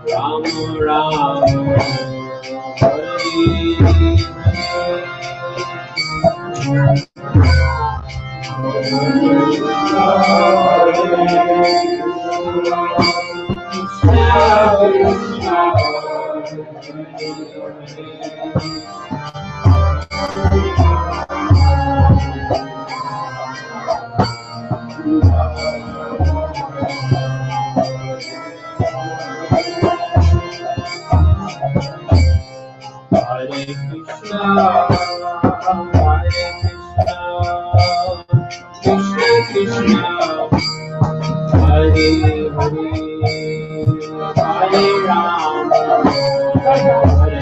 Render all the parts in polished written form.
Ram Ram, Hare Krishna, Krishna Krishna, Hare Hare, Hare Ram, Hare Ram,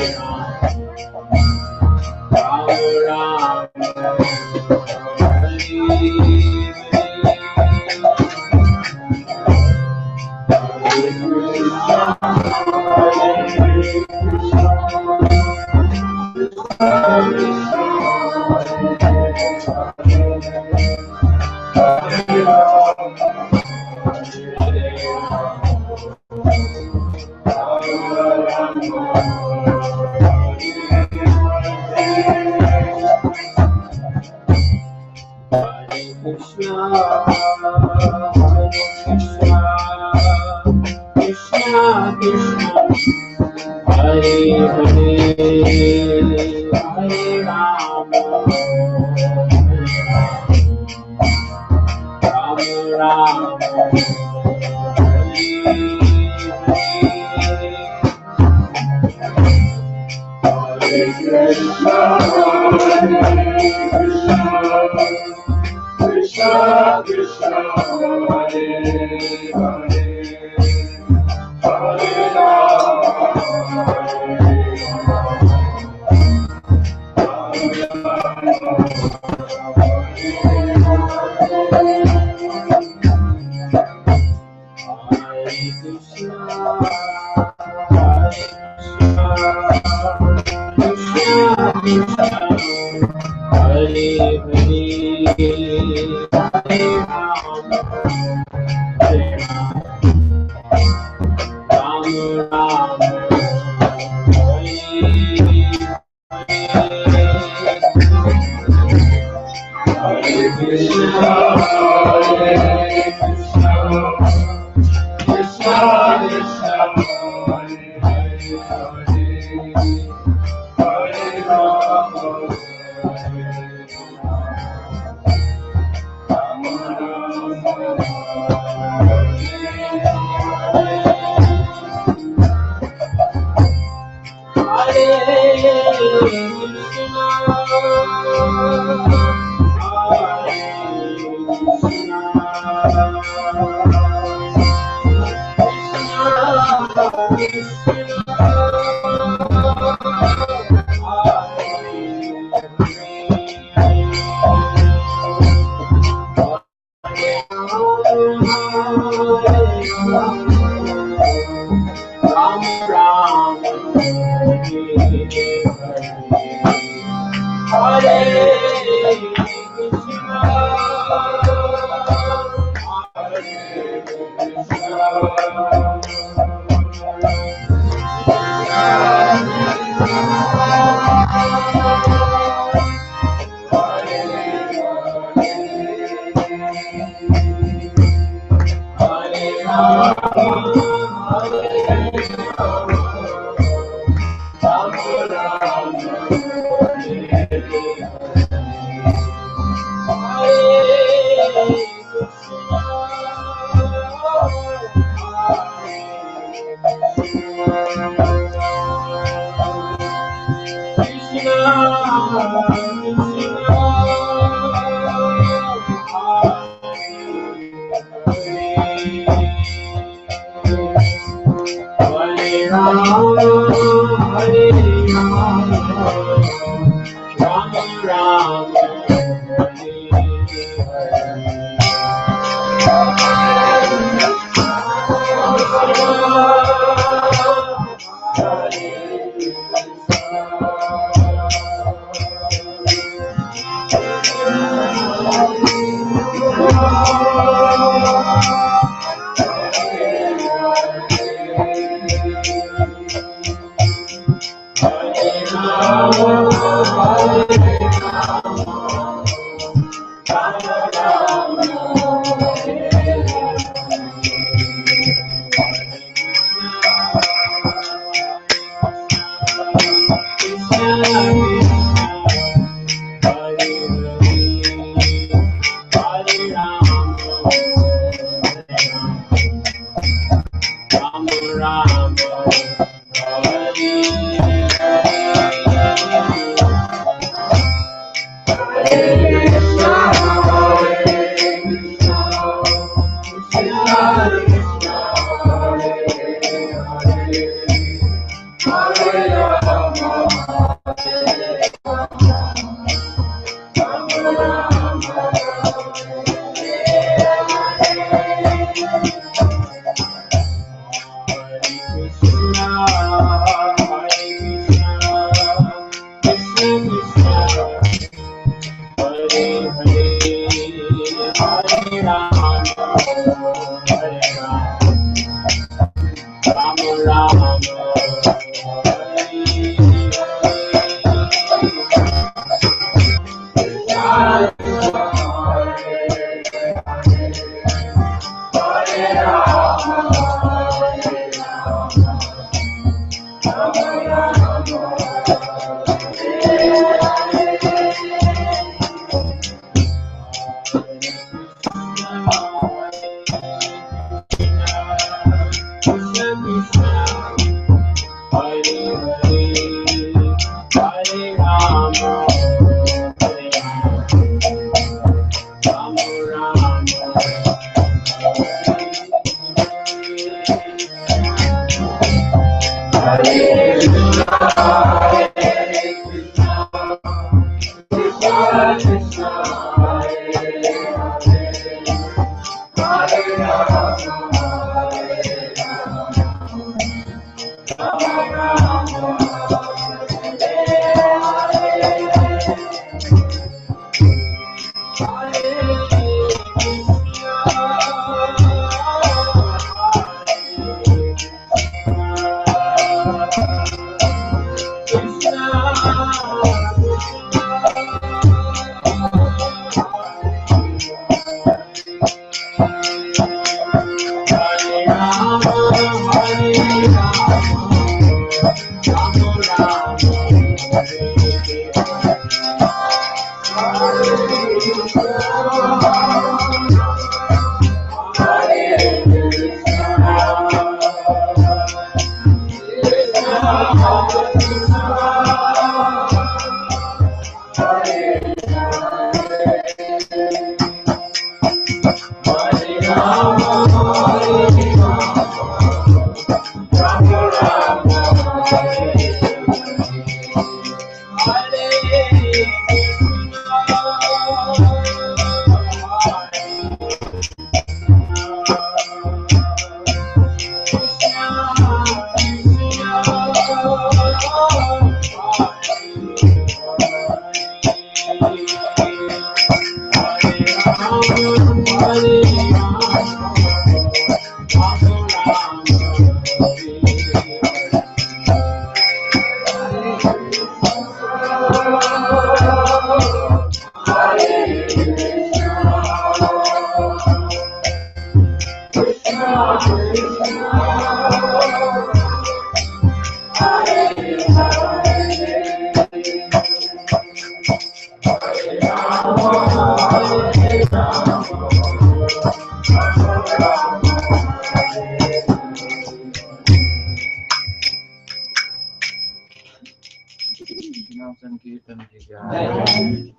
Ram Ram, Hare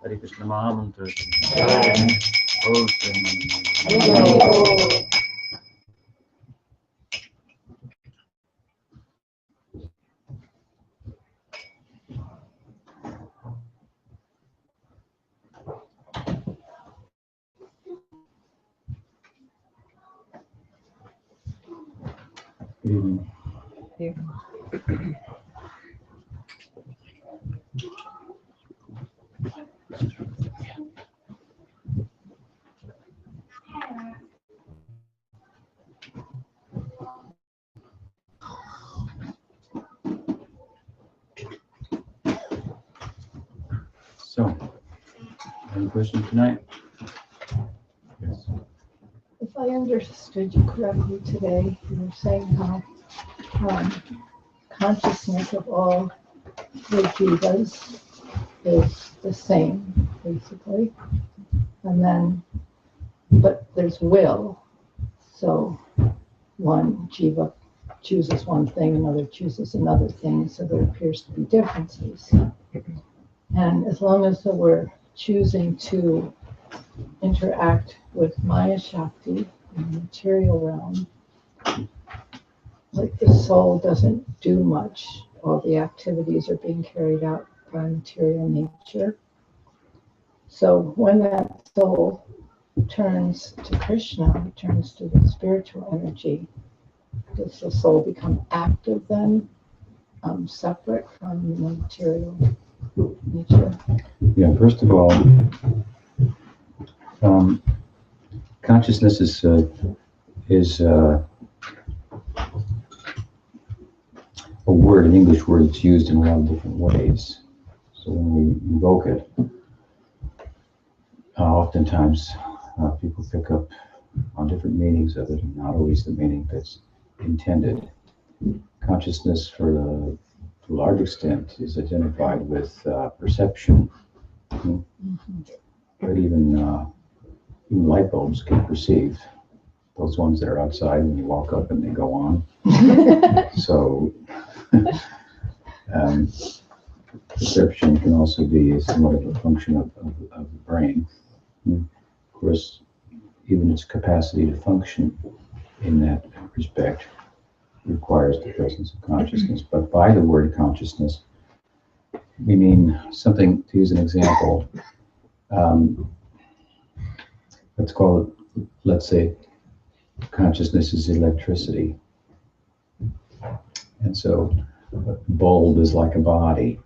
Hare Krishna Mahamantra. Oh, so, any questions tonight? Yes. If I understood you correctly today, you were saying how consciousness of all the jivas is the same, basically. And then, but there's will. So one jiva chooses one thing, another chooses another thing, so there appears to be differences. And as long as we're choosing to interact with Maya Shakti in the material realm, like the soul doesn't do much. All the activities are being carried out by material nature. So when that soul turns to Krishna, turns to the spiritual energy, does the soul become active then, separate from the material nature? Yeah, first of all, consciousness is a word, an English word that's used in a lot of different ways. So when we invoke it, oftentimes people pick up on different meanings of it, and not always the meaning that's intended. Consciousness, to a large extent, is identified with perception. But even light bulbs can perceive. Those ones that are outside when you walk up and they go on. So perception can also be somewhat of a function of the brain. Of course, even its capacity to function in that respect requires the presence of consciousness. But by the word consciousness, we mean something, to use an example, let's say consciousness is electricity. And so a bulb is like a body,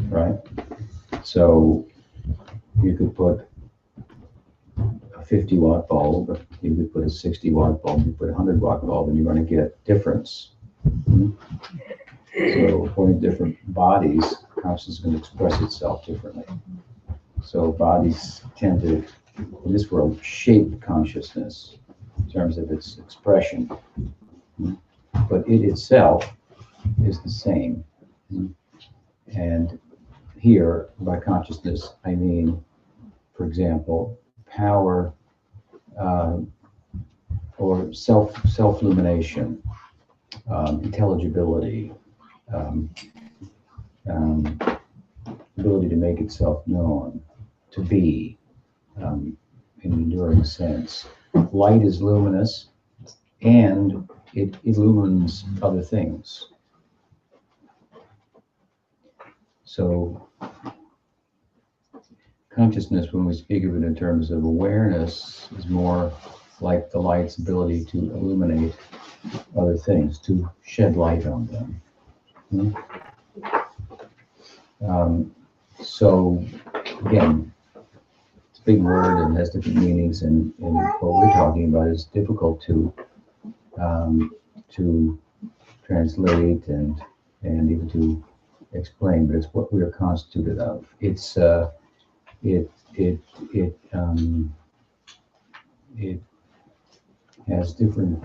right? So you could put a 50-watt bulb, you could put a 60-watt bulb, you put a 100-watt bulb, and you're going to get difference. So for different bodies, consciousness is going to express itself differently. So bodies tend to, in this world, shape consciousness in terms of its expression. But it itself is the same. And here, by consciousness, I mean, for example, power or self-illumination, intelligibility, ability to make itself known, to be, in an enduring sense. Light is luminous, and it illumines other things. So consciousness, when we speak of it in terms of awareness, is more like the light's ability to illuminate other things, to shed light on them. So again, it's a big word and has different meanings, and what we're talking about is difficult to translate and even to explain, but it's what we are constituted of. It's it has different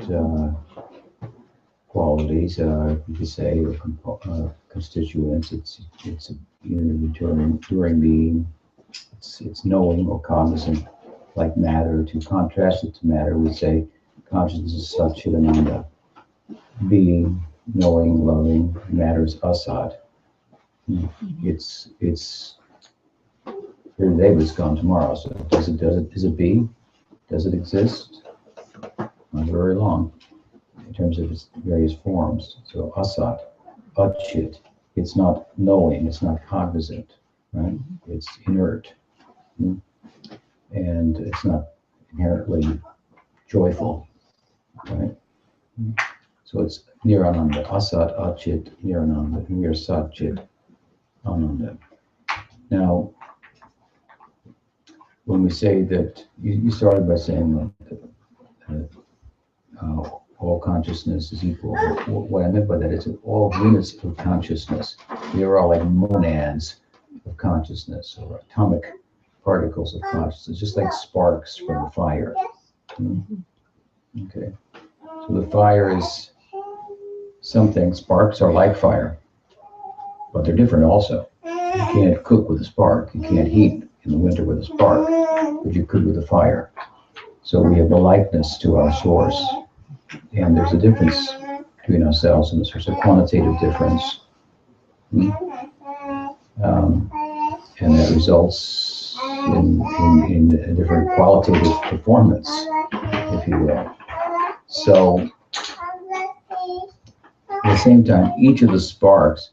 qualities, you could say, or constituents. It's a unit of enduring being. It's knowing or cognizant, like matter. To contrast it to matter, we say consciousness is Satchidananda. Being, knowing, loving, matter is Asat. It's here today, but it's gone tomorrow. So does it be? Does it exist? Not very long in terms of its various forms. So Asat, Achit, it's not knowing, it's not cognizant, right? It's inert. And it's not inherently joyful, right? So it's Nirananda, Asat, Achit, Nirananda, Nir Sat Chit, Ananda. Now, when we say that, you started by saying that all consciousness is equal. What I meant by that is that all units of consciousness, they are all like monads of consciousness, or atomic particles of consciousness, just like sparks from a fire. Okay. So the fire is something, sparks are like fire, but they're different also. You can't cook with a spark, you can't heat in the winter with a spark, but you could with a fire. So we have a likeness to our source, and there's a difference between ourselves, and there's a quantitative difference. And that results in a different qualitative performance, if you will. So, at the same time, each of the sparks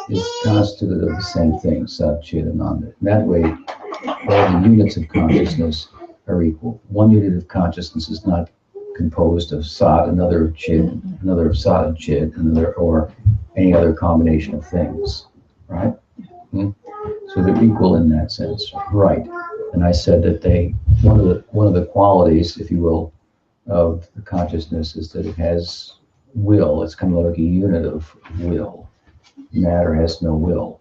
is constituted of the same thing, Sat, Chit, Ananda. That way, all the units of consciousness are equal. One unit of consciousness is not composed of Sat, another Chit, another of Sat and Chit, another, or any other combination of things, right? So they're equal in that sense, right? And I said that one of the qualities, if you will, of the consciousness is that it has will. It's kind of like a unit of will. Matter has no will.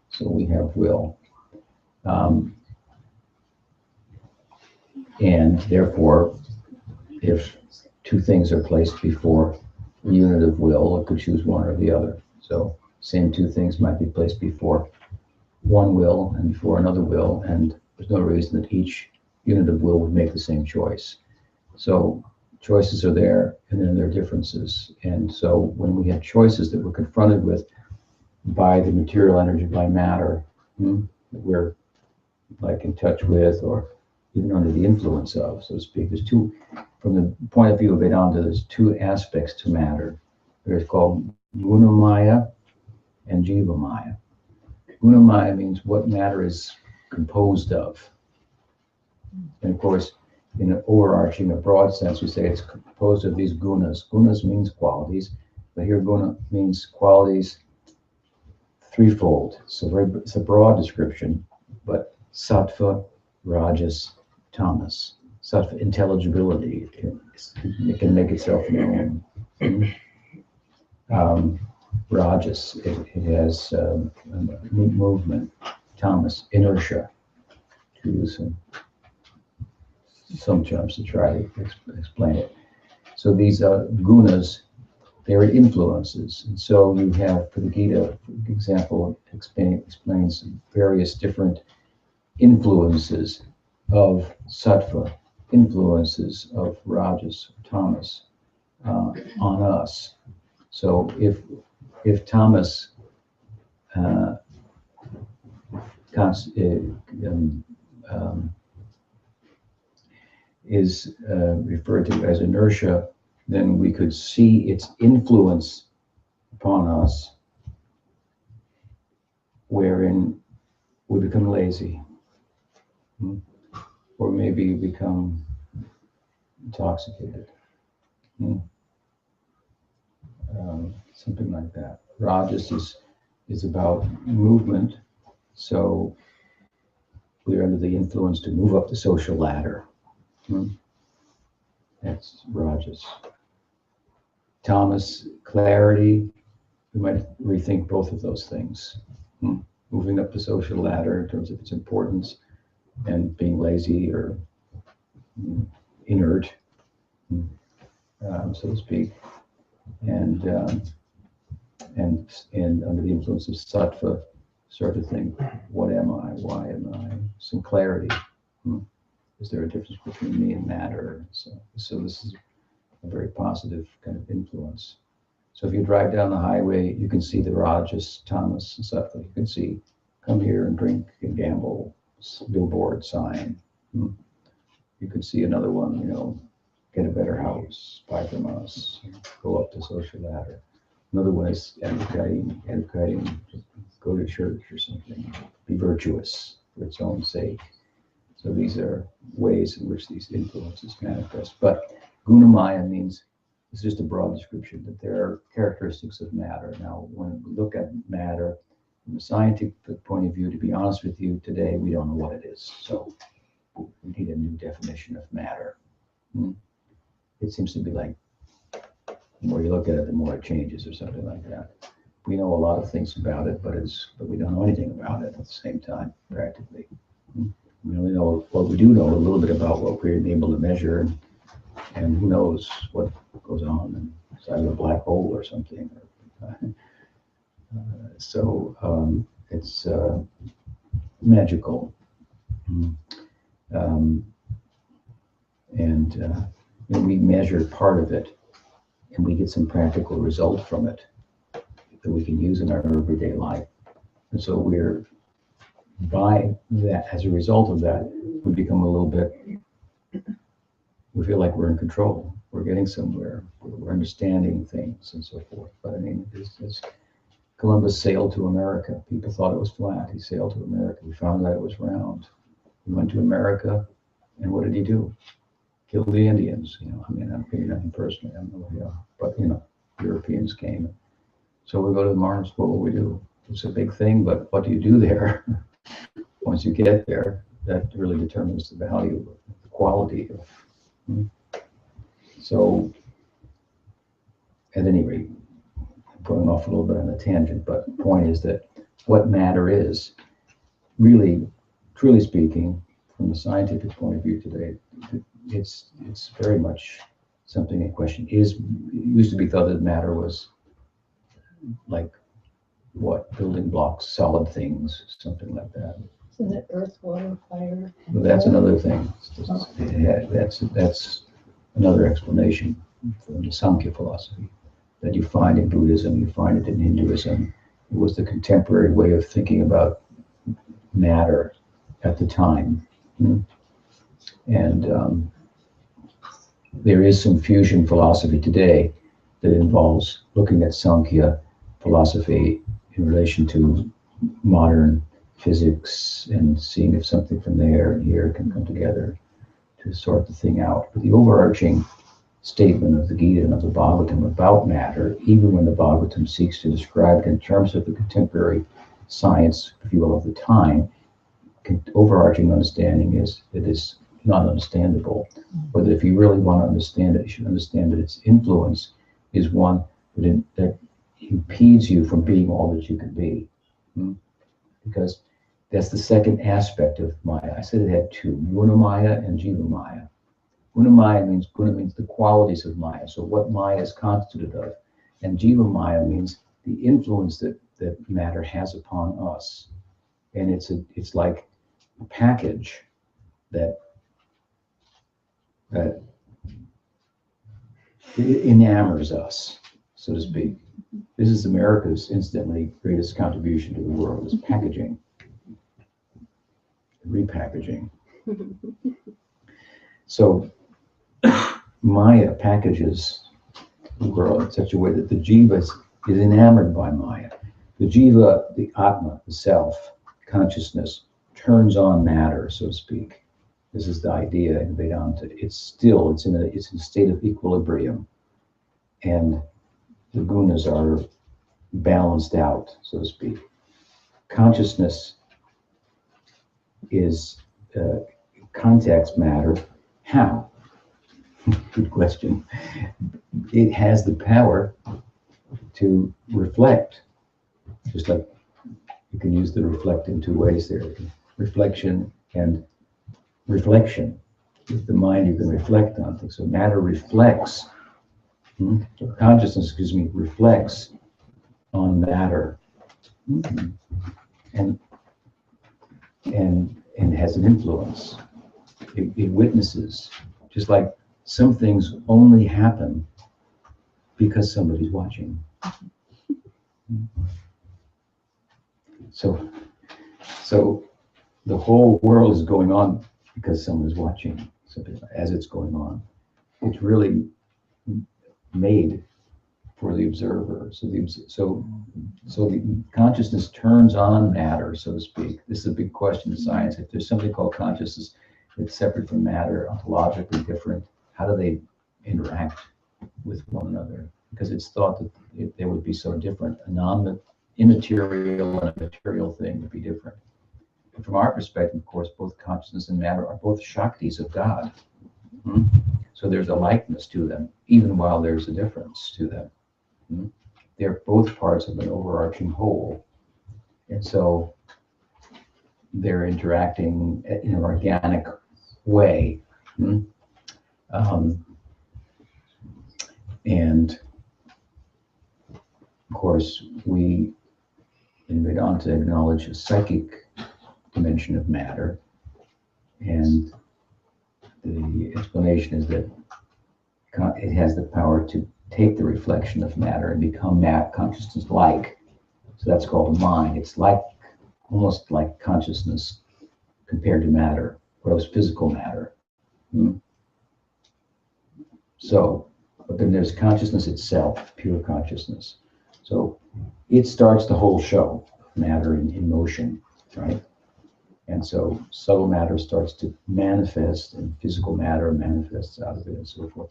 So we have will. And therefore, if two things are placed before a unit of will, it could choose one or the other. So same two things might be placed before one will and before another will, and there's no reason that each unit of will would make the same choice. So choices are there, and then there are differences. And so when we have choices that we're confronted with by the material energy, by matter, that we're like in touch with, or even under the influence of, so to speak, there's two, from the point of view of Vedanta, there's two aspects to matter. There's called Gunamaya and Jivamaya. Gunamaya means what matter is composed of. And of course, in an overarching, a broad sense, we say it's composed of these gunas. Gunas means qualities, but here guna means qualities threefold. So it's a broad description, but sattva, rajas, tamas. Sattva, intelligibility. It can make itself known. Rajas, it has movement. Tamas, inertia, to use some terms to try to explain it. So these gunas, they're influences. And so you have, for the Gita, for example, explains various different influences of sattva, influences of rajas, tamas, on us. So if tamas is referred to as inertia, then we could see its influence upon us, wherein we become lazy, or maybe become intoxicated, something like that. Rajas is about movement, so we're under the influence to move up the social ladder. That's rajas. Tamas, clarity. We might rethink both of those things. Moving up the social ladder in terms of its importance, and being lazy or inert, so to speak, and under the influence of sattva, start to think, what am I? Why am I? Some clarity. Is there a difference between me and matter? So this is a very positive kind of influence. So if you drive down the highway, you can see the rajas, tamas, and sattva. You can see, come here and drink and gamble, billboard sign. You could see another one, get a better house, buy from us, go up the social ladder. Another one is advocating, go to church or something, be virtuous for its own sake. So these are ways in which these influences manifest. But Gunamaya means, it's just a broad description, that there are characteristics of matter. Now, when we look at matter from a scientific point of view, to be honest with you, today we don't know what it is. So we need a new definition of matter. It seems to be like, the more you look at it, the more it changes or something like that. We know a lot of things about it, but we don't know anything about it at the same time, practically. We only know what we do know, a little bit about what we're able to measure, and who knows what goes on inside of a black hole or something. So it's magical. And we measure part of it and we get some practical result from it that we can use in our everyday life. And so we're, by that, as a result of that, we become a little bit, we feel like we're in control. We're getting somewhere. We're understanding things and so forth. But I mean, it's Columbus sailed to America. People thought it was flat. He sailed to America. We found out it was round. He went to America, and what did he do? Kill the Indians. You know, I mean, I'm picking on him personally. I don't know who they are, but you know, Europeans came. So we go to Mars. What will we do? It's a big thing, but what do you do there? Once you get there, that really determines the value, the quality of. So, at any rate, I'm going off a little bit on a tangent, but the point is that what matter is, really, truly speaking, from the scientific point of view today, it's very much something in question. It used to be thought that matter was like what, building blocks, solid things, something like that. Isn't it earth, water, fire? But that's another thing. That's another explanation from the Samkhya philosophy that you find in Buddhism, you find it in Hinduism. It was the contemporary way of thinking about matter at the time. And there is some fusion philosophy today that involves looking at Samkhya philosophy in relation to modern physics and seeing if something from there and here can come together to sort the thing out. But the overarching statement of the Gita and of the Bhagavatam about matter, even when the Bhagavatam seeks to describe it in terms of the contemporary science, if you will, of the time, overarching understanding is that it's not understandable. But if you really want to understand it, you should understand that its influence is one that impedes you from being all that you can be. Because that's the second aspect of Maya. I said it had two, Guna Maya and Jiva Maya. Guna means the qualities of Maya, so what Maya is constituted of. And Jiva Maya means the influence that matter has upon us. And it's like a package that enamors us, so to speak. This is America's, incidentally, greatest contribution to the world, is packaging, repackaging. So Maya packages the world in such a way that the jiva is enamored by Maya. The jiva, the atma, the self, consciousness, turns on matter, so to speak. This is the idea in Vedanta. It's in a state of equilibrium, and the gunas are balanced out, so to speak. Consciousness is contacts matter. How? Good question. It has the power to reflect, just like you can use the reflect in two ways there. Reflection and reflection. With the mind, you can reflect on things. So matter reflects, consciousness, reflects on matter, and has an influence. It witnesses, just like some things only happen because somebody's watching. So the whole world is going on because someone is watching, as it's going on. It's really made for the observer. So the consciousness turns on matter, so to speak. This is a big question in science. If there's something called consciousness, it's separate from matter, ontologically different. How do they interact with one another? Because it's thought that they would be so different. Immaterial and a material thing would be different. But from our perspective, of course, both consciousness and matter are both Shaktis of God. So there's a likeness to them, even while there's a difference to them. They're both parts of an overarching whole. And so they're interacting in an organic way. And of course, we in Vedanta acknowledge a psychic dimension of matter. And the explanation is that it has the power to take the reflection of matter and become consciousness like. So that's called a mind. It's like almost like consciousness compared to matter, gross physical matter. So, but then there's consciousness itself, pure consciousness. So it starts the whole show, matter in motion, right? And so subtle matter starts to manifest, and physical matter manifests out of it, and so forth.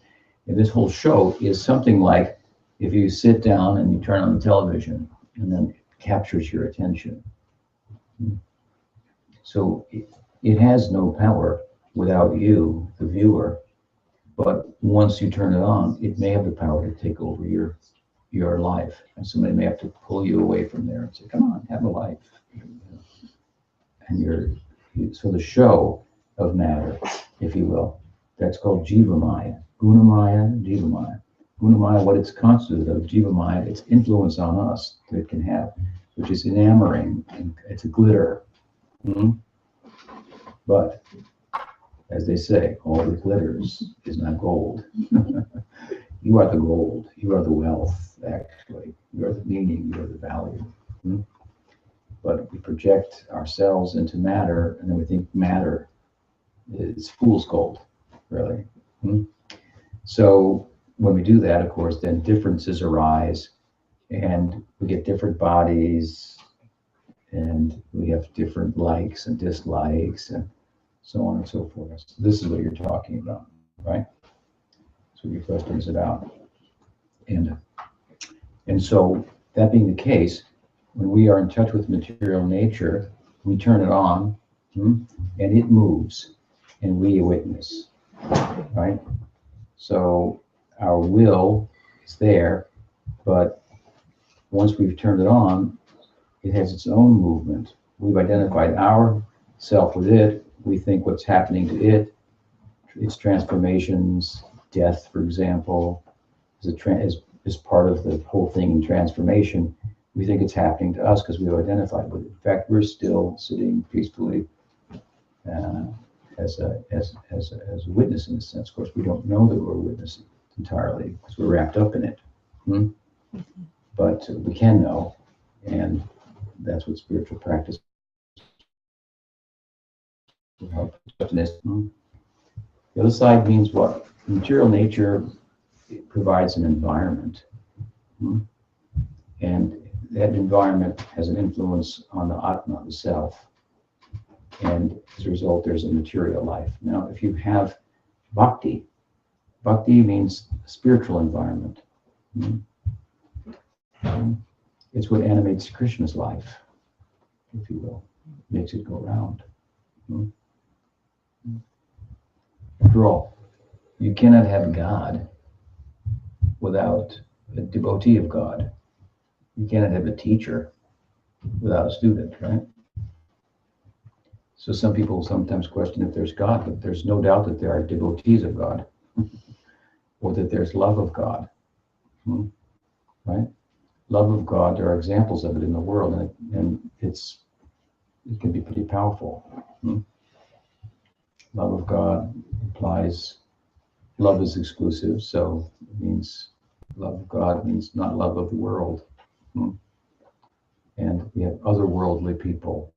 And this whole show is something like if you sit down and you turn on the television, and then it captures your attention. So it has no power without you, the viewer. But once you turn it on, it may have the power to take over your life. And somebody may have to pull you away from there and say, come on, have a life. And so the show of matter, if you will, that's called Jivamaya. Gunamaya, Jivamaya. Gunamaya, what it's constituted of, Jivamaya, its influence on us that it can have, which is enamoring, and it's a glitter. But as they say, all that glitters is not gold. You are the gold. You are the wealth, actually. You are the meaning. You are the value. But we project ourselves into matter, and then we think matter is fool's gold, really. So when we do that, of course, then differences arise, and we get different bodies, and we have different likes and dislikes, and so on and so forth. So this is what you're talking about, right? That's what your question is about. And so that being the case, when we are in touch with material nature, we turn it on, and it moves, and we witness, right? So our will is there, but once we've turned it on, it has its own movement. We've identified our self with it. We think what's happening to it, its transformations, death, for example, is part of the whole thing in transformation. We think it's happening to us because we've identified with it. In fact, we're still sitting peacefully as a witness in a sense. Of course, we don't know that we're witnessing entirely because we're wrapped up in it. But we can know, and that's what spiritual practice will help. The other side means what? Material nature provides an environment, and that environment has an influence on the Atma, the self, and as a result, there's a material life. Now, if you have bhakti means a spiritual environment. It's what animates Krishna's life, if you will, makes it go round. After all, you cannot have God without a devotee of God. You cannot have a teacher without a student, right? So some people sometimes question if there's God, but there's no doubt that there are devotees of God, or that there's love of God, right? Love of God, there are examples of it in the world, and it can be pretty powerful. Love of God implies love is exclusive, so it means love of God means not love of the world. And we have otherworldly people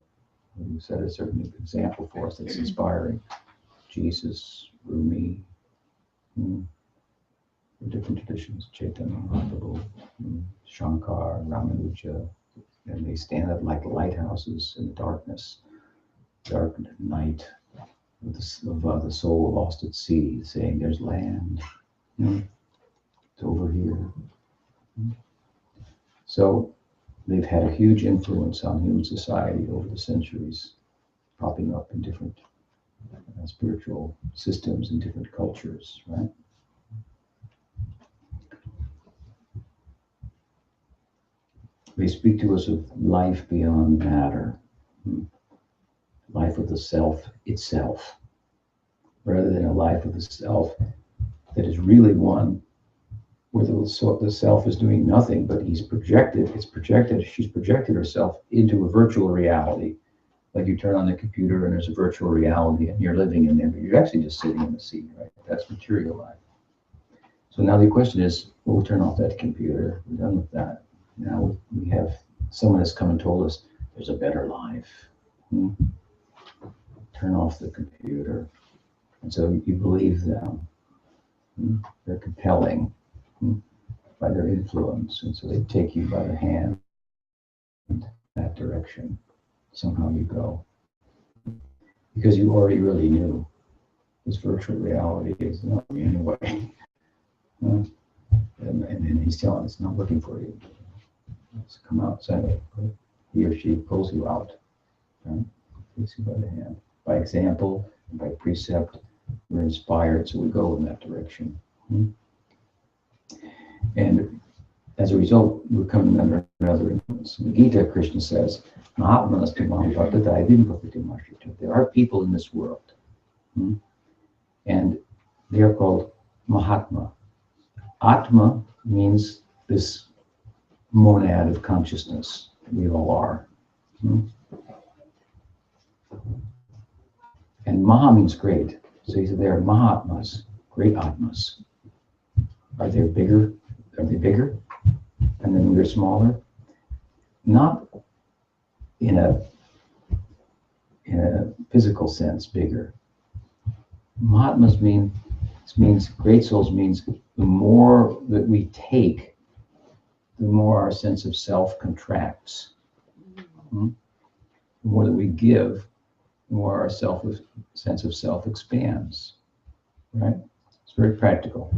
who set a certain example for us that's inspiring. Jesus, Rumi, different traditions, Chaitanya, Mahaprabhu, Shankar, Ramanuja, and they stand up like lighthouses in the darkness, dark night, of the soul lost at sea, saying there's land, it's over here. So they've had a huge influence on human society over the centuries, popping up in different spiritual systems in different cultures, right? They speak to us of life beyond matter, life of the self itself, rather than a life of the self that is really one where the self is doing nothing, but she's projected herself into a virtual reality. Like you turn on the computer and there's a virtual reality and you're living in there, but you're actually just sitting in the seat, right? That's material life. So now the question is, we'll turn off that computer. We're done with that. Now we have someone has come and told us there's a better life. Turn off the computer. And so you believe them. They're compelling by their influence. And so they take you by the hand in that direction. Somehow you go. Because you already really knew this virtual reality is not me anyway. And he's telling us, not looking for you. Let's come outside. He or she pulls you out. Right? Takes you by the hand. By example, and by precept, we're inspired, so we go in that direction. And as a result, we're coming under another influence. In the Gita, Krishna says, Mahatmanas Tumam Bhattata Vidimapatitamashita. There are people in this world, and they are called Mahatma. Atma means this monad of consciousness. We all are. And Maha means great. So he said they are Mahatmas, great Atmas. Are they bigger? Are they bigger? And then we're smaller? Not in a physical sense, bigger. Mahatmas means great souls means the more that we take, the more our sense of self contracts. The more that we give, the more our sense of self expands. Right? It's very practical.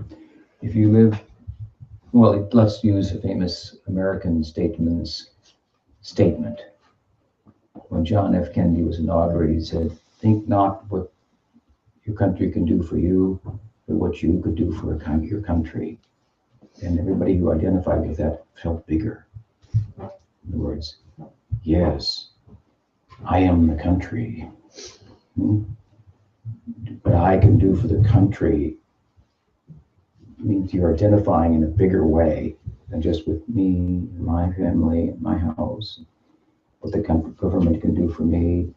If you live, well, let's use a famous American statesman's statement. When John F. Kennedy was inaugurated, he said, "Think not what your country can do for you, but what you could do for your country." And everybody who identified with that felt bigger. In other words, yes, I am the country. What I can do for the country means you're identifying in a bigger way than just with me, my family, my house. What the government can do for me,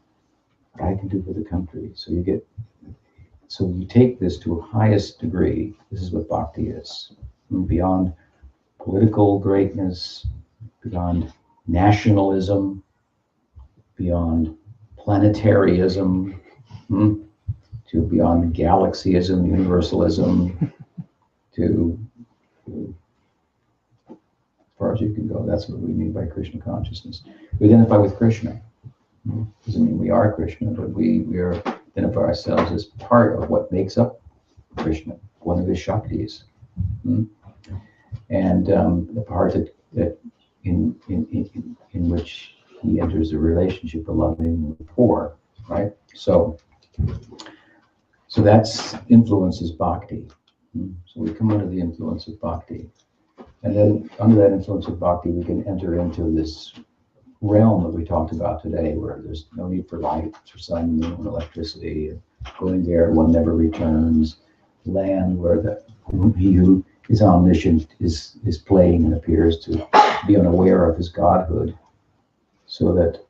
what I can do for the country. So you take this to a highest degree. This is what bhakti is. Beyond political greatness, beyond nationalism, beyond planetarism, to beyond galaxyism, universalism, to as far as you can go. That's what we mean by Krishna consciousness. We identify with Krishna. Doesn't mean we are Krishna, but we identify ourselves as part of what makes up Krishna, one of his Shaktis. And the part that in which he enters a relationship, a loving rapport, right? So that's influences bhakti. So we come under the influence of bhakti. And then under that influence of bhakti, we can enter into this realm that we talked about today, where there's no need for light, for sun, moon, electricity. Going there, one never returns. Land where he who is omniscient is playing and appears to be unaware of his godhood, so that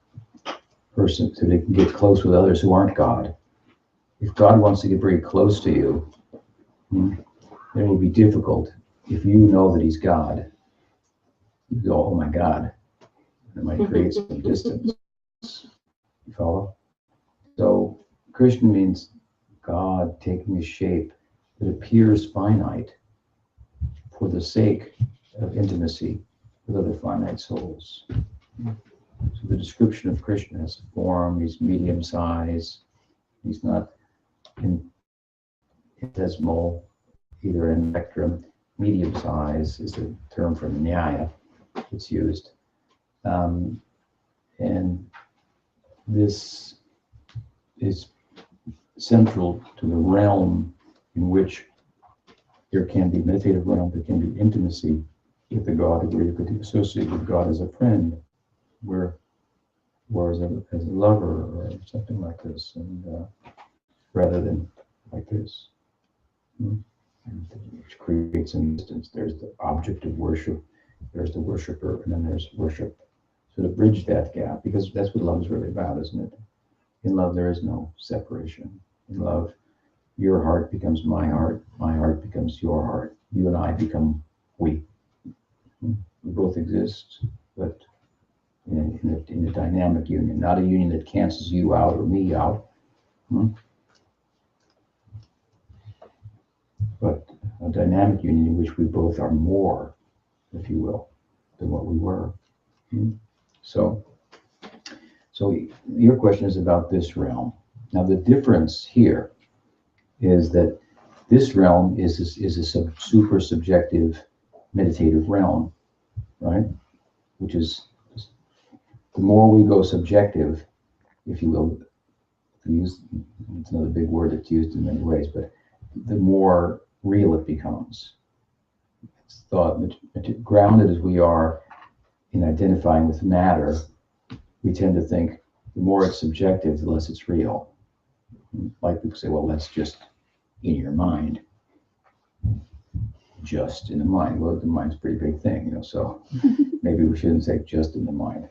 they can get close with others who aren't God. If God wants to get very close to you, then it will be difficult. If you know that he's God, you go, oh my God. It might create some distance. You follow? So Krishna means God taking a shape that appears finite for the sake of intimacy with other finite souls. So the description of Krishna has a form, he's medium size, he's not infinitesimal, either in spectrum. Medium size is the term from Nyaya that's used. And this is central to the realm in which there can be meditative realm, there can be intimacy with the God, where you could associate with God as a friend, or as a lover, or something like this, and rather than like this, which creates an instance. There's the object of worship, there's the worshiper, and then there's worship. So to bridge that gap, because that's what love is really about, isn't it? In love, there is no separation. In love, your heart becomes my heart becomes your heart. you and I become we. We both exist, but in a dynamic union, not a union that cancels you out or me out, but a dynamic union in which we both are more, if you will, than what we were. So your question is about this realm. Now the difference here is that this realm is a super subjective meditative realm, right? Which is, the more we go subjective, if you will, it's another big word that's used in many ways, but the more real it becomes. It's thought, grounded as we are in identifying with matter, we tend to think the more it's subjective, the less it's real. Like people say, well, that's just in your mind. Just in the mind. Well, the mind's a pretty big thing, so maybe we shouldn't say just in the mind.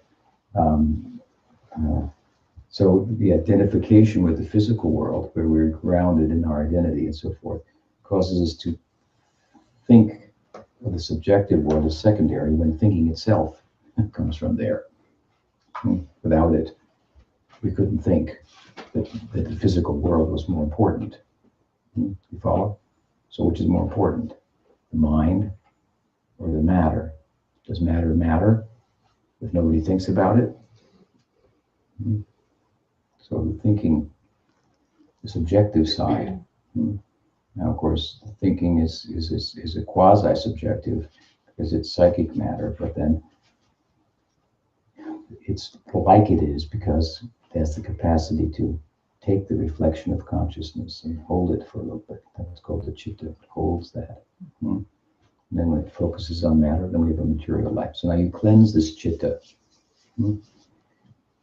So the identification with the physical world, where we're grounded in our identity and so forth, causes us to think of the subjective world as secondary when thinking itself comes from there. Without it, we couldn't think that the physical world was more important. You follow? So which is more important, the mind or the matter? Does matter matter if nobody thinks about it? So the thinking, the subjective side. Now, of course, thinking is a quasi-subjective because it's psychic matter, but then it's like it is because it has the capacity to take the reflection of consciousness and hold it for a little bit. That's called the chitta. It holds that. And then when it focuses on matter, then we have a material life. So now you cleanse this chitta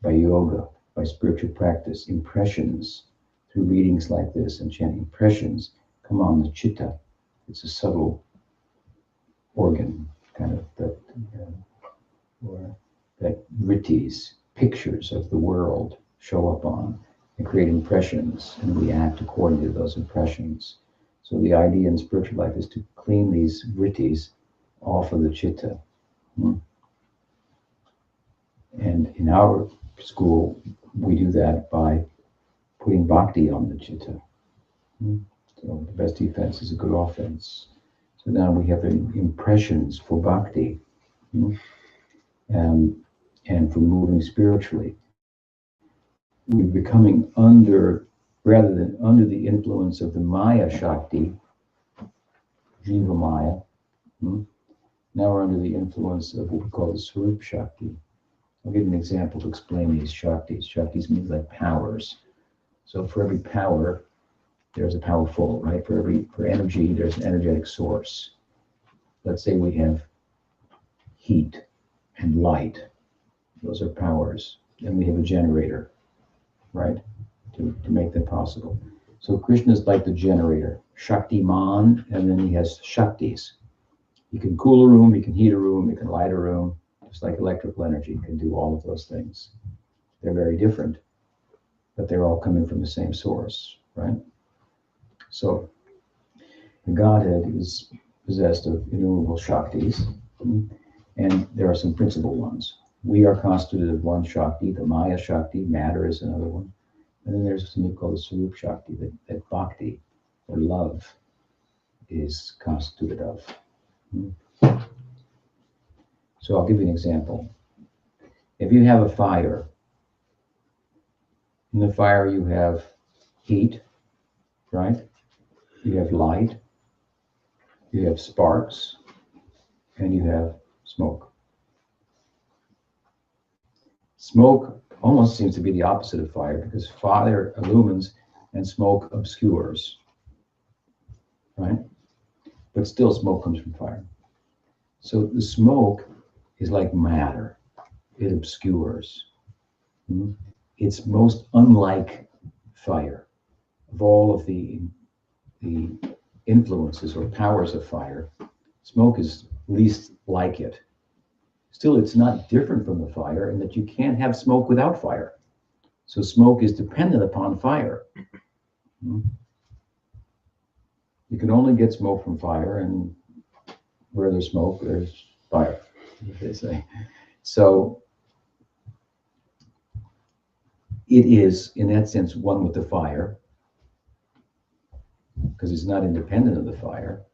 by yoga, by spiritual practice, impressions, through readings like this and chanting. Impressions come on the chitta. It's a subtle organ, kind of that vrittis, pictures of the world, show up on and create impressions, and we act according to those impressions. So the idea in spiritual life is to clean these vrittis off of the chitta. And in our school, we do that by putting bhakti on the chitta. So the best defense is a good offense. So now we have impressions for bhakti, and for moving spiritually. We're becoming rather than under the influence of the Maya Shakti, Jiva Maya, now we're under the influence of what we call the Swarup Shakti. I'll give you an example to explain these Shaktis. Shaktis means like powers. So for every power, there's a powerful, right? For energy, there's an energetic source. Let's say we have heat and light. Those are powers. Then we have a generator, right? To make them possible. So Krishna is like the generator, Shaktiman, and then he has Shaktis. He can cool a room, he can heat a room, he can light a room, just like electrical energy can do all of those things. They're very different, but they're all coming from the same source, right? So the Godhead is possessed of innumerable Shaktis, and there are some principal ones. We are constituted of one Shakti, the Maya Shakti, matter is another one. And then there's something called the Swarup Shakti, that bhakti, or love, is constituted of. So I'll give you an example. If you have a fire, in the fire you have heat, right? You have light, you have sparks, and you have smoke. Smoke almost seems to be the opposite of fire, because fire illumines and smoke obscures, right? But still smoke comes from fire. So the smoke is like matter. It obscures. It's most unlike fire. Of all of the influences or powers of fire, smoke is least like it. Still, it's not different from the fire in that you can't have smoke without fire. So smoke is dependent upon fire. You can only get smoke from fire, and where there's smoke, there's fire, as they say. So it is, in that sense, one with the fire, because it's not independent of the fire.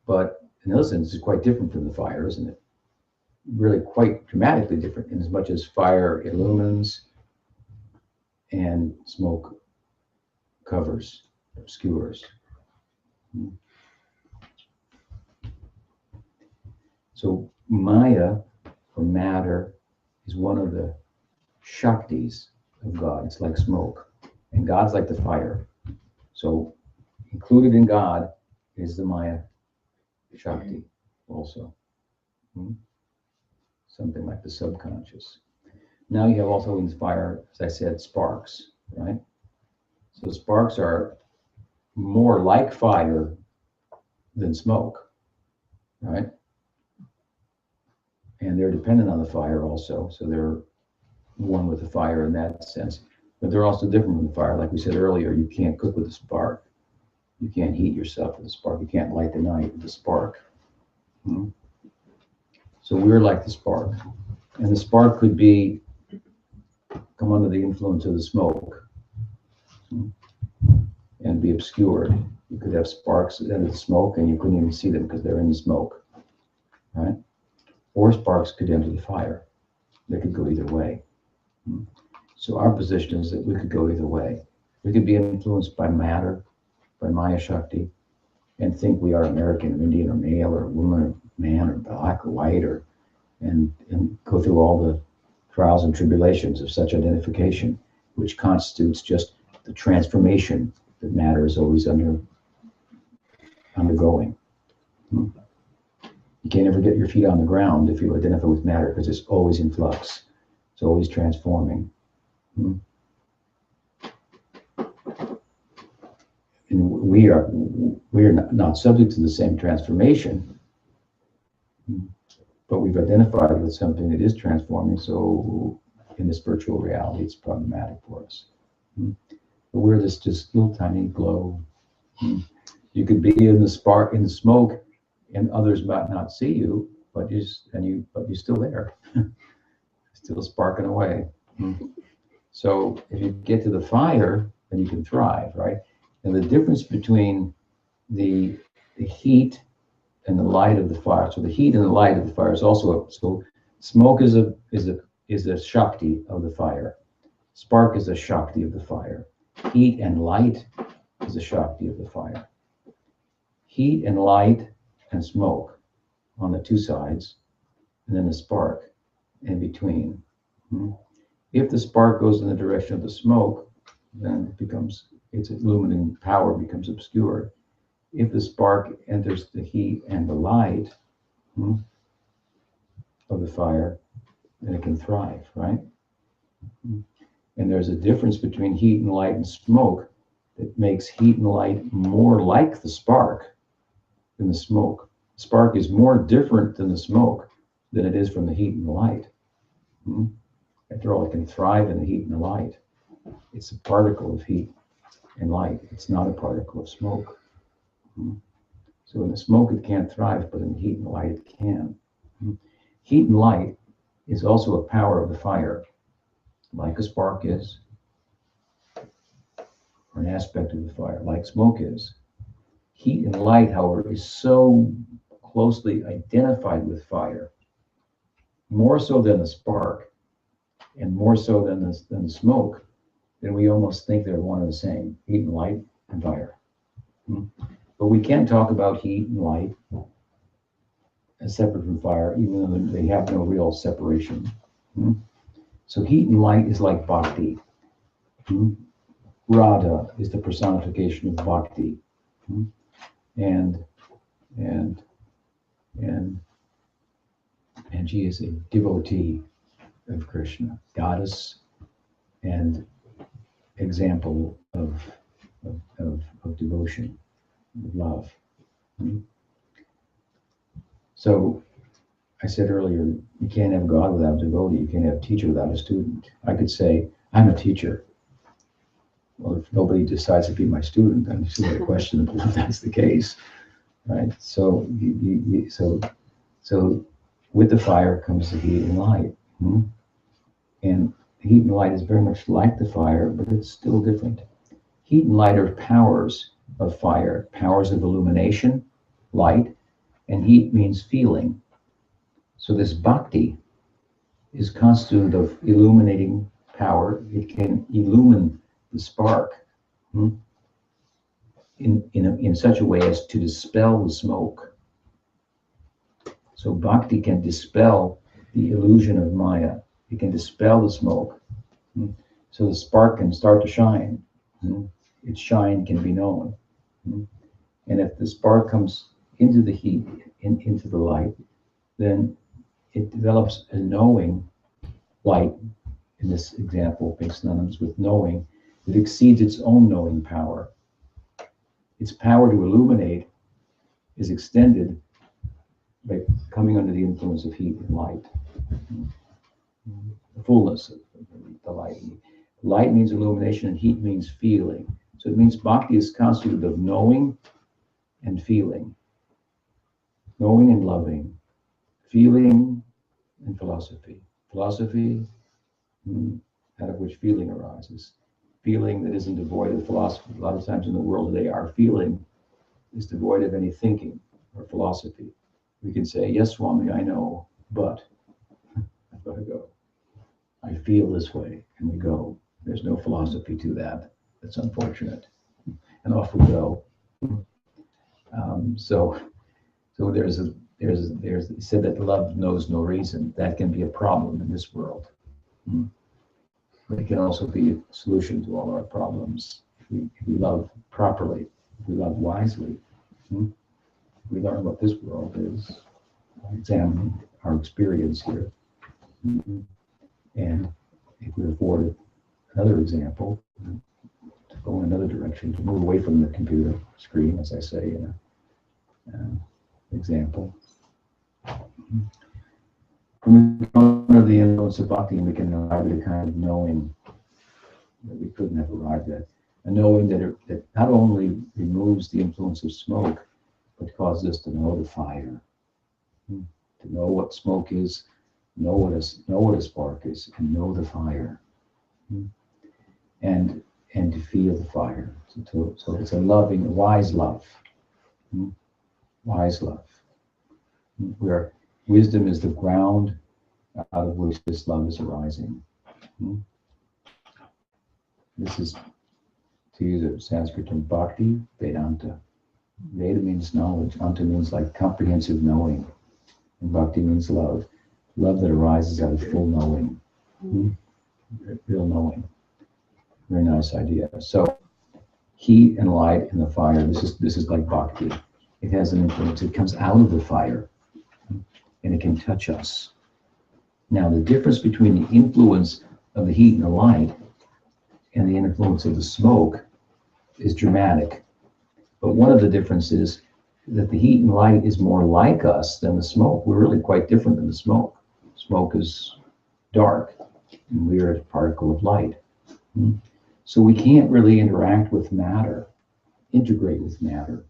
But in other sense, it's quite different from the fire, isn't it? Really quite dramatically different, in as much as fire illumines and smoke covers, obscures. So Maya, or matter, is one of the Shaktis of God. It's like smoke, and God's like the fire. So included in God is the Maya Shakti also. Something like the subconscious. Now you have also in fire, as I said, sparks, right? So sparks are more like fire than smoke, right? And they're dependent on the fire also, so they're one with the fire in that sense. But they're also different from the fire. Like we said earlier, you can't cook with a spark. You can't heat yourself with a spark. You can't light the night with a spark. So we're like the spark. And the spark could come under the influence of the smoke and be obscured. You could have sparks in the smoke and you couldn't even see them because they're in the smoke, right? Or sparks could enter the fire. They could go either way. So our position is that we could go either way. We could be influenced by matter, by Maya Shakti, and think we are American or Indian or male or woman or man or black or white, and go through all the trials and tribulations of such identification, which constitutes just the transformation that matter is always undergoing. You can't ever get your feet on the ground if you identify with matter, because it's always in flux. It's always transforming. And we are not subject to the same transformation, but we've identified with something that is transforming. So in this virtual reality, it's problematic for us. But we're this just little tiny glow. You could be in the spark, in the smoke, and others might not see you, but you're still there, still sparking away. So if you get to the fire, then you can thrive, right? And the difference between the heat and the light of the fire. So the heat and the light of the fire is also so smoke is a Shakti of the fire. Spark is a Shakti of the fire. Heat and light is a Shakti of the fire. Heat and light and smoke on the two sides, and then the spark in between. If the spark goes in the direction of the smoke, then its illuminating power becomes obscured. If the spark enters the heat and the light of the fire, then it can thrive, right? And there's a difference between heat and light and smoke that makes heat and light more like the spark than the smoke. Spark is more different than the smoke than it is from the heat and the light. After all, it can thrive in the heat and the light. It's a particle of heat and light. It's not a particle of smoke. So in the smoke, it can't thrive, but in the heat and the light, it can. Heat and light is also a power of the fire, like a spark is, or an aspect of the fire, like smoke is. Heat and light, however, is so closely identified with fire, more so than the spark, and more so than the smoke, then we almost think they're one and the same, heat and light and fire. But we can't talk about heat and light as separate from fire, even though they have no real separation. So heat and light is like bhakti. Radha is the personification of bhakti. And she is a devotee of Krishna, goddess and example of devotion, of love. So I said earlier, you can't have God without a devotee. You can't have a teacher without a student. I could say, I'm a teacher. Well, if nobody decides to be my student, then it's really questionable if that's the case. right? So so with the fire comes the heat and light. Hmm? And heat and light is very much like the fire, but it's still different. Heat and light are powers of fire, powers of illumination, light, and heat means feeling. So this bhakti is constituted of illuminating power. It can illumine the spark, hmm, in such a way as to dispel the smoke. So bhakti can dispel the illusion of Maya. It can dispel the smoke. Hmm. So the spark can start to shine. Hmm. Its shine can be known. Hmm. And if the spark comes into the heat, into the light, then it develops a knowing light, in this example, being synonymous with knowing, that exceeds its own knowing power. Its power to illuminate is extended by coming under the influence of heat and light. The fullness of the light. Light means illumination and heat means feeling. So it means bhakti is constituted of knowing and feeling. Knowing and loving. Feeling and philosophy. Philosophy, out of which feeling arises. Feeling that isn't devoid of philosophy. A lot of times in the world today, our feeling is devoid of any thinking or philosophy. We can say, yes, Swami, I know, but I've got to go. I feel this way, and we go. There's no philosophy to that. That's unfortunate. And off we go. So there's it said that love knows no reason. That can be a problem in this world. But it can also be a solution to all our problems if we love properly, if we love wisely. If we learn what this world is, examine our experience here. And if we're afforded another example, to go in another direction, to move away from the computer screen, as I say in an example. When we come under the influence of bhakti, we can arrive at a kind of knowing that we couldn't have arrived at. A knowing that not only removes the influence of smoke, but causes us to know the fire. To know what smoke is, know what a spark is, and know the fire. And to feel the fire. So it's a loving, wise love. Wise love. Where wisdom is the ground out of which this love is arising. This is, to use a Sanskrit term, bhakti Vedanta. Veda means knowledge, anta means like comprehensive knowing, and bhakti means love. Love that arises out of full knowing, real knowing. Very nice idea. So heat and light and the fire, this is like bhakti. It has an influence. It comes out of the fire, and it can touch us. Now, the difference between the influence of the heat and the light and the influence of the smoke is dramatic. But one of the differences is that the heat and light is more like us than the smoke. We're really quite different than the smoke. Smoke is dark, and we're a particle of light. So we can't really interact with matter, integrate with matter.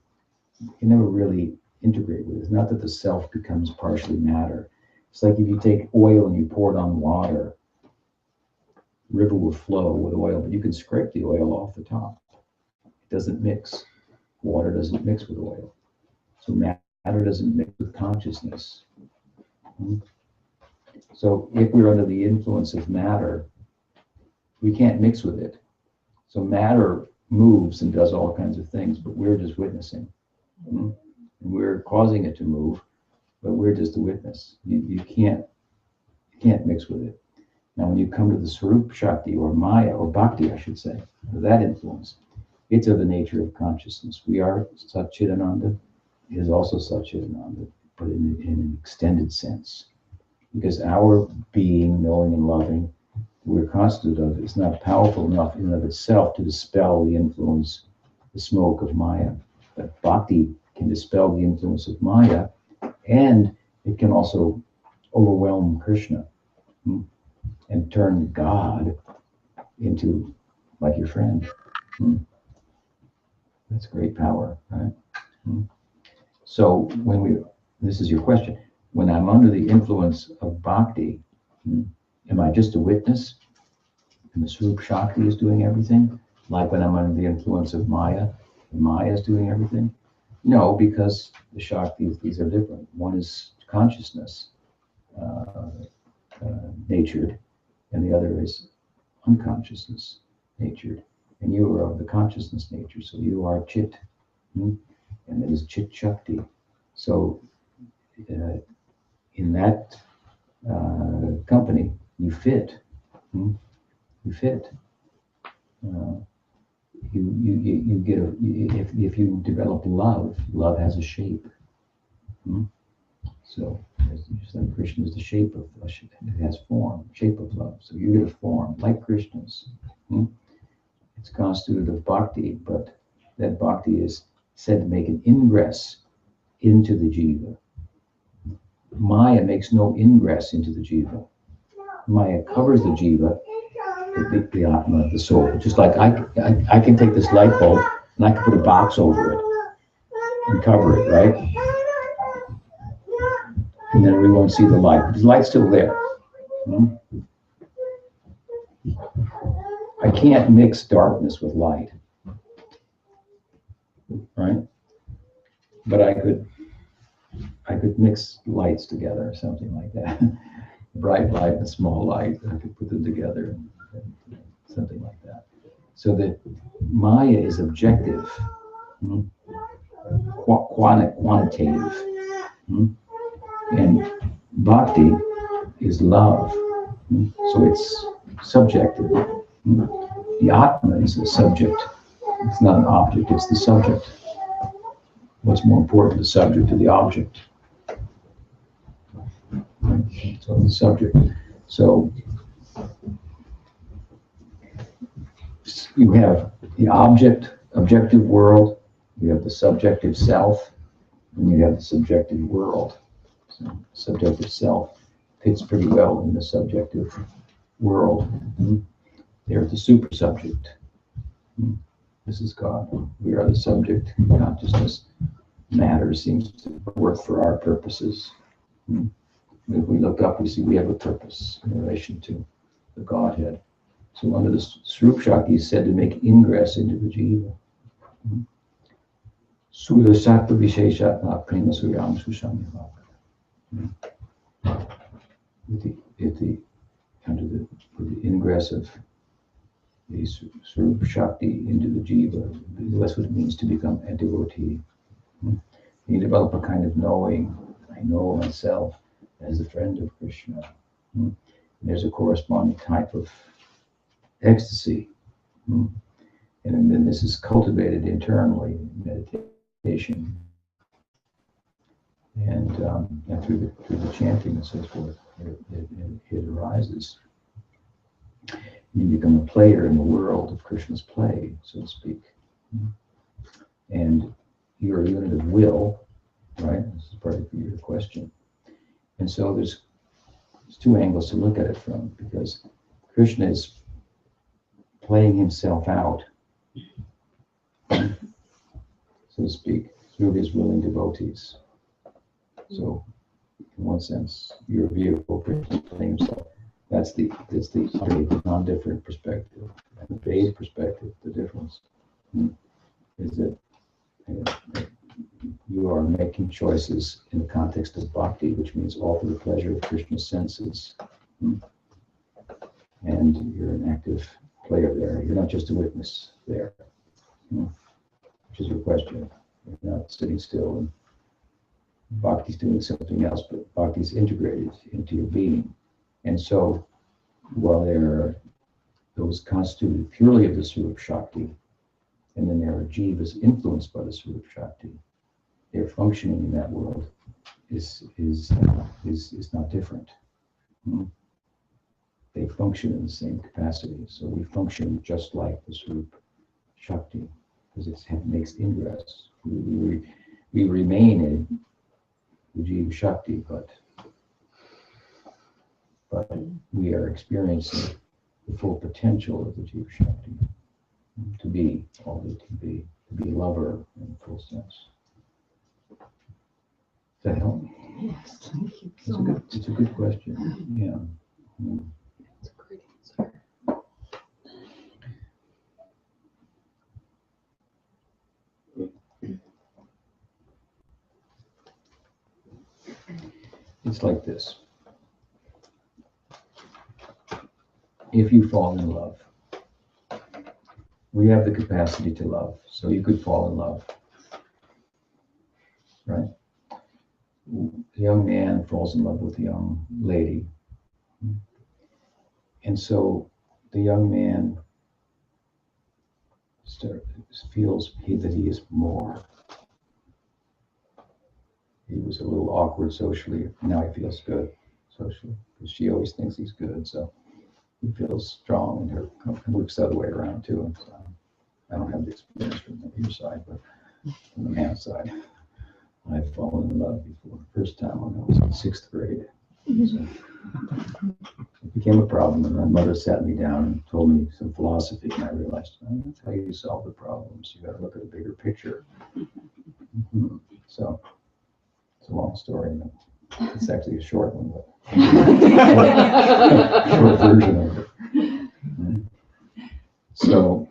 We can never really integrate with it. It's not that the self becomes partially matter. It's like if you take oil and you pour it on water, the river will flow with oil, but you can scrape the oil off the top. It doesn't mix. Water doesn't mix with oil. So matter doesn't mix with consciousness. So if we're under the influence of matter, we can't mix with it. So matter moves and does all kinds of things, but we're just witnessing. And we're causing it to move, but we're just a witness. You can't mix with it. Now, when you come to the Swarup Shakti, or Maya, or Bhakti, I should say, that influence, it's of the nature of consciousness. We are Satchidananda. It is also Satchidananda, but in an extended sense. Because our being, knowing and loving, we're constituted of, is not powerful enough in and of itself to dispel the influence, the smoke of Maya. But Bhakti can dispel the influence of Maya, and it can also overwhelm Krishna and turn God into like your friend. That's great power, right? So this is your question, when I'm under the influence of bhakti, am I just a witness? And the Swarup Shakti is doing everything? Like when I'm under the influence of Maya, and Maya is doing everything? No, because the Shaktis, these are different. One is consciousness, natured, and the other is unconsciousness, natured. And you are of the consciousness nature, so you are Chit, and it is Chit Shakti. So in that company, you fit. You fit. You get if you develop love has a shape. So just like Krishna is the shape of, it has form, shape of love. So you get a form like Krishna's. It's constituted of bhakti, but that bhakti is said to make an ingress into the jiva. Maya makes no ingress into the jiva. Maya covers the jiva, the atma, the soul. Just like I can take this light bulb and I can put a box over it and cover it, right? And then we won't see the light. The light's still there. I can't mix darkness with light, right? But I could mix lights together or something like that. Bright light and small light, I could put them together and something like that. So that Maya is objective, quantitative, and bhakti is love, so it's subjective. The atma is the subject. It's not an object, it's the subject. What's more important, the subject or the object? So the subject. So you have the objective world, you have the subjective self, and you have the subjective world. So subjective self fits pretty well in the subjective world. They're the super subject. This is God. We are the subject. Consciousness, matter seems to work for our purposes. If we look up, we see we have a purpose in relation to the Godhead. So under the Swarup Shakti is said to make ingress into the jiva. Sula Sattva Visheshatma Prema Suryam Susamyava. With the ingress of the Swarup Shakti into the jiva, that's what it means to become a devotee. You develop a kind of knowing. I know myself as a friend of Krishna. There's a corresponding type of ecstasy. And then this is cultivated internally in meditation. And through the chanting and so forth, it arises. You become a player in the world of Krishna's play, so to speak. And you're a unit of will, right? This is part of your question. And so there's two angles to look at it from, because Krishna is playing himself out, so to speak, through his willing devotees. So, in one sense, your vehicle, Krishna is playing himself. That's the non-different perspective. And the base perspective, the difference is that you are making choices in the context of bhakti, which means all for the pleasure of Krishna's senses. And you're an active player there. You're not just a witness there, which is your question. You're not sitting still and bhakti's doing something else, but bhakti's integrated into your being. And so, while there are those constituted purely of the Swarup Shakti, and then there are jivas influenced by the Swarup Shakti, their functioning in that world is not different. They function in the same capacity. So we function just like the Swarup Shakti, because it makes ingress. We remain in the Jiva Shakti, but we are experiencing the full potential of the Jiva Shakti to be all that it can be a lover in the full sense. that help? Yes, thank you It's so a good, much. it's a good question. Yeah. Mm. That's a great answer. It's like this. If you fall in love, we have the capacity to love, so you could fall in love, right? A young man falls in love with a young lady. And so the young man feels that he is more. He was a little awkward socially. Now he feels good socially because she always thinks he's good. So he feels strong, and her works the other way around too. And so I don't have the experience from your side, but from the man's side, I've fallen in love before. First time when I was in 6th grade. So it became a problem, and my mother sat me down and told me some philosophy, and I realized, oh, that's how you solve the problems. You got to look at a bigger picture. Mm-hmm. So it's a long story. It's actually a short one, but short version of it. Mm-hmm. So,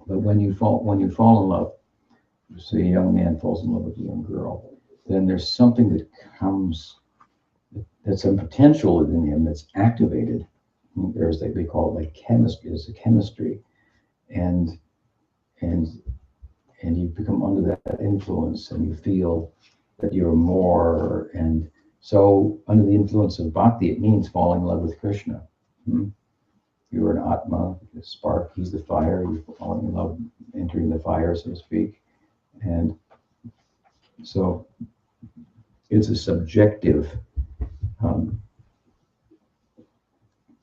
but when you fall in love, so a young man falls in love with a young girl, then there's something that comes, that's a potential in him that's activated. There's, they call it like chemistry. It's a chemistry, and you become under that influence, and you feel that you're more. And so, under the influence of bhakti, it means falling in love with Krishna. You're an atma, the spark. He's the fire. You're falling in love, entering the fire, so to speak. And so, it's a subjective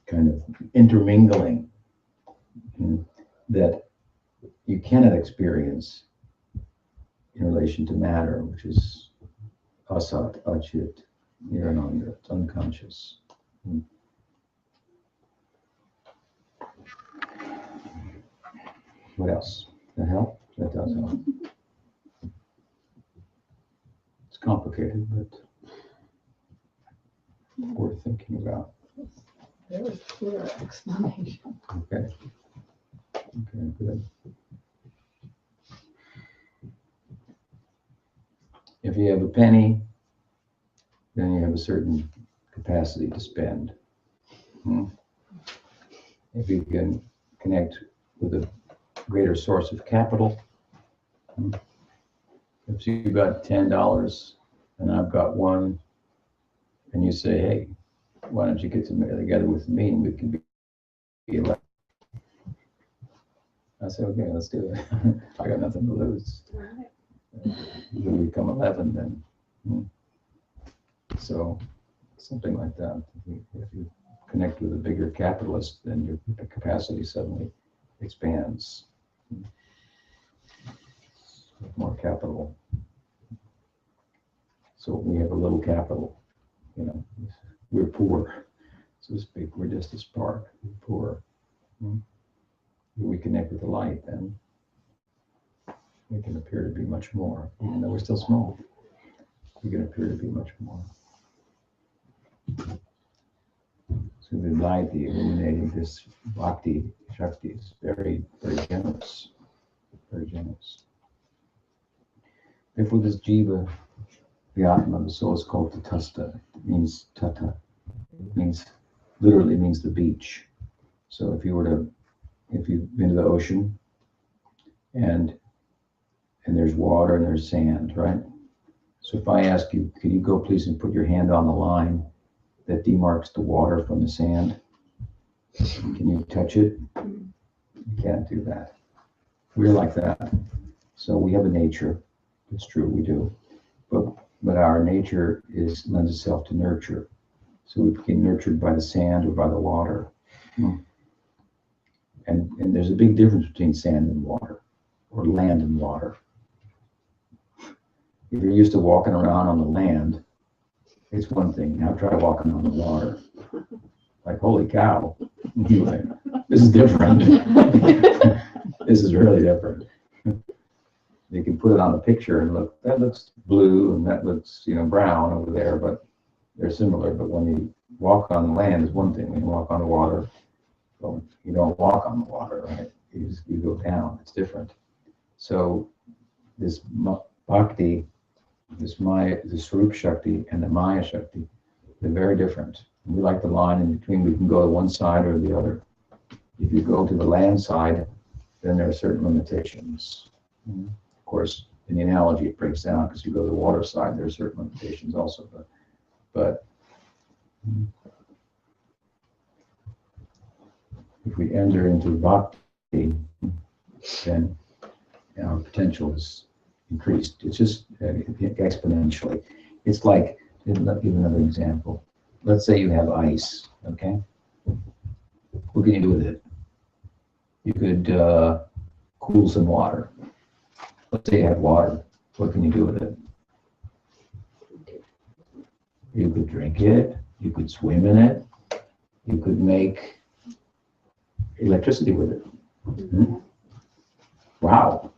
kind of intermingling that you cannot experience in relation to matter, which is asat, achit, nirananda, it's unconscious. What else? That help? That does help. It's complicated, but worth thinking about. Very clear explanation. Okay. Okay, good. If you have a penny, then you have a certain capacity to spend. If you can connect with a greater source of capital, if you've got $10 and I've got one, and you say, hey, why don't you get together with me and we can be 11. I say, okay, let's do it. I got nothing to lose. When we become 11, then. So something like that. If you connect with a bigger capitalist, then your capacity suddenly expands. More capital. So we have a little capital, we're poor, so to speak. We're just a spark. We're poor. We connect with the light, then we can appear to be much more. Even though we're still small, we can appear to be much more. So the light, the illuminating, this bhakti shakti is very, very generous. Very generous. Therefore, this jiva, the atma, the soul, is called tatasta. It means tata. It means, literally means the beach. So if you've been to the ocean and there's water and there's sand, right? So if I ask you, can you go please and put your hand on the line that demarks the water from the sand? Can you touch it? You can't do that. We're like that. So we have a nature. It's true, we do. But our nature lends itself to nurture. So we became nurtured by the sand or by the water. And there's a big difference between sand and water, or land and water. If you're used to walking around on the land, it's one thing. Now try walking on the water. Like, holy cow. This is different. This is really different. They can put it on a picture and look, that looks blue and that looks, brown over there, but they're similar. But when you walk on land is one thing. When you walk on the water, well, you don't walk on the water, right? You go down. It's different. So this bhakti, this Swarup Shakti and the Maya Shakti, they're very different. We like the line in between. We can go to one side or the other. If you go to the land side, then there are certain limitations. Of course, in the analogy, it breaks down because you go to the water side, there are certain limitations also. But if we enter into bhakti, then our potential is increased. It's just exponentially. It's like, let me give another example. Let's say you have ice, okay? What can you do with it? You could cool some water. Let's say you have water. What can you do with it? You could drink it. You could swim in it. You could make electricity with it. Mm-hmm. Wow,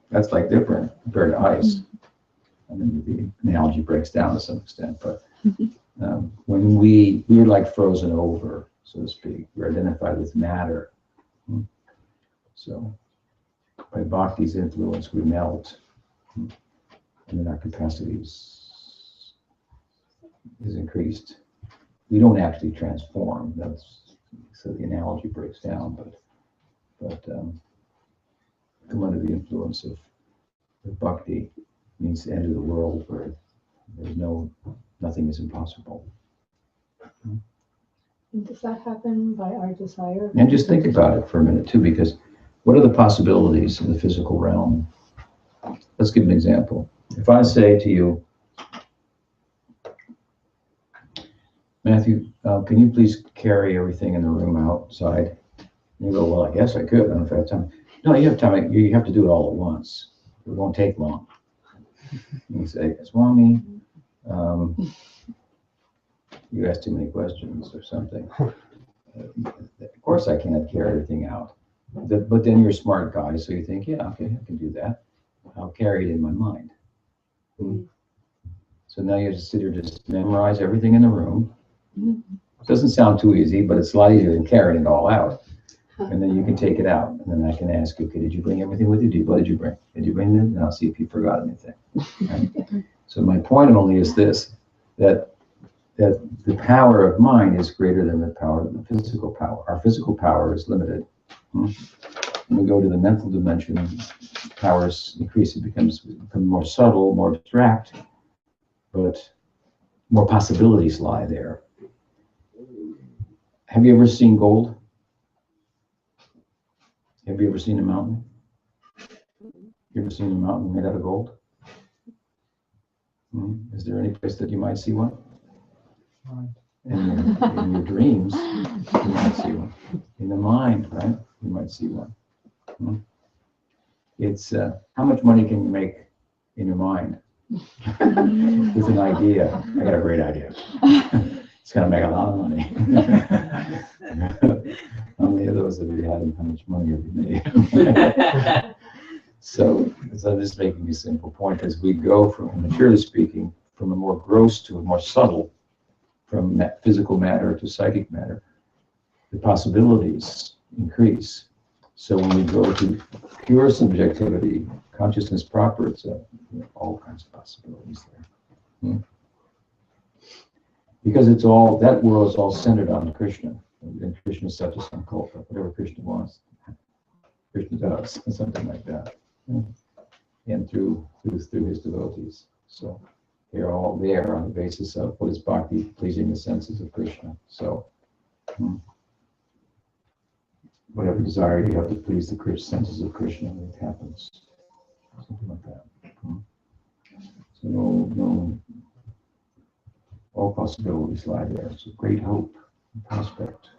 that's like different compared to ice. I mean, the analogy breaks down to some extent, but when we're like frozen over, so to speak, we're identified with matter. So by bhakti's influence, we melt, and then our capacity is increased. We don't actually transform. So the analogy breaks down, but come under the influence of bhakti means the end of the world where there's nothing is impossible. Does that happen by our desire? And just think about it for a minute too, because what are the possibilities in the physical realm? Let's give an example. If I say to you, Matthew, can you please carry everything in the room outside? And you go, well, I guess I could. I don't know if I have time. No, you have time. You have to do it all at once. It won't take long. And you say, Swami, you asked too many questions or something. Of course, I can't carry everything out. But then you're a smart guy, so you think, yeah, okay, I can do that. I'll carry it in my mind. So now you have to sit here, just memorize everything in the room. It doesn't sound too easy, but it's a lot easier than carrying it all out. And then you can take it out. And then I can ask you, okay, did you bring everything with you? What did you bring? Did you bring it? And I'll see if you forgot anything. Right? So my point only is this, that the power of mind is greater than the power of the physical power. Our physical power is limited. When we go to the mental dimension, powers increase. It becomes more subtle, more abstract, but more possibilities lie there. Have you ever seen gold? Have you ever seen a mountain? You ever seen a mountain made out of gold? Is there any place that you might see one? In your dreams, you might see one. In the mind, right? You might see one. It's how much money can you make in your mind with an idea? I got a great idea. It's going to make a lot of money. How many of those have you had, and how much money have you made? So I'm just making a simple point. As we go from, materially speaking, from a more gross to a more subtle, from physical matter to psychic matter, the possibilities increase. So when we go to pure subjectivity, consciousness proper, it's all kinds of possibilities there. Because it's all, that world is all centered on Krishna. And Krishna Satya Sankalpa, whatever Krishna wants, Krishna does, something like that. And through his devotees. So they're all there on the basis of what is bhakti, pleasing the senses of Krishna. So whatever desire you have to please the senses of Krishna, it happens. Something like that. So no, all possibilities lie there. It's a great hope and prospect.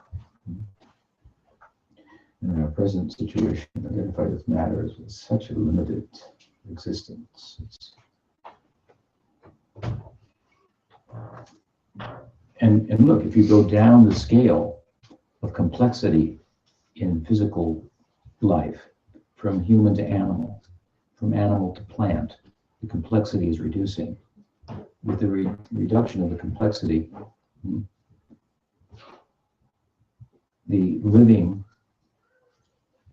In our present situation, identified with matter is such a limited existence. And look, if you go down the scale of complexity in physical life, from human to animal, from animal to plant, the complexity is reducing. With the reduction of the complexity, the living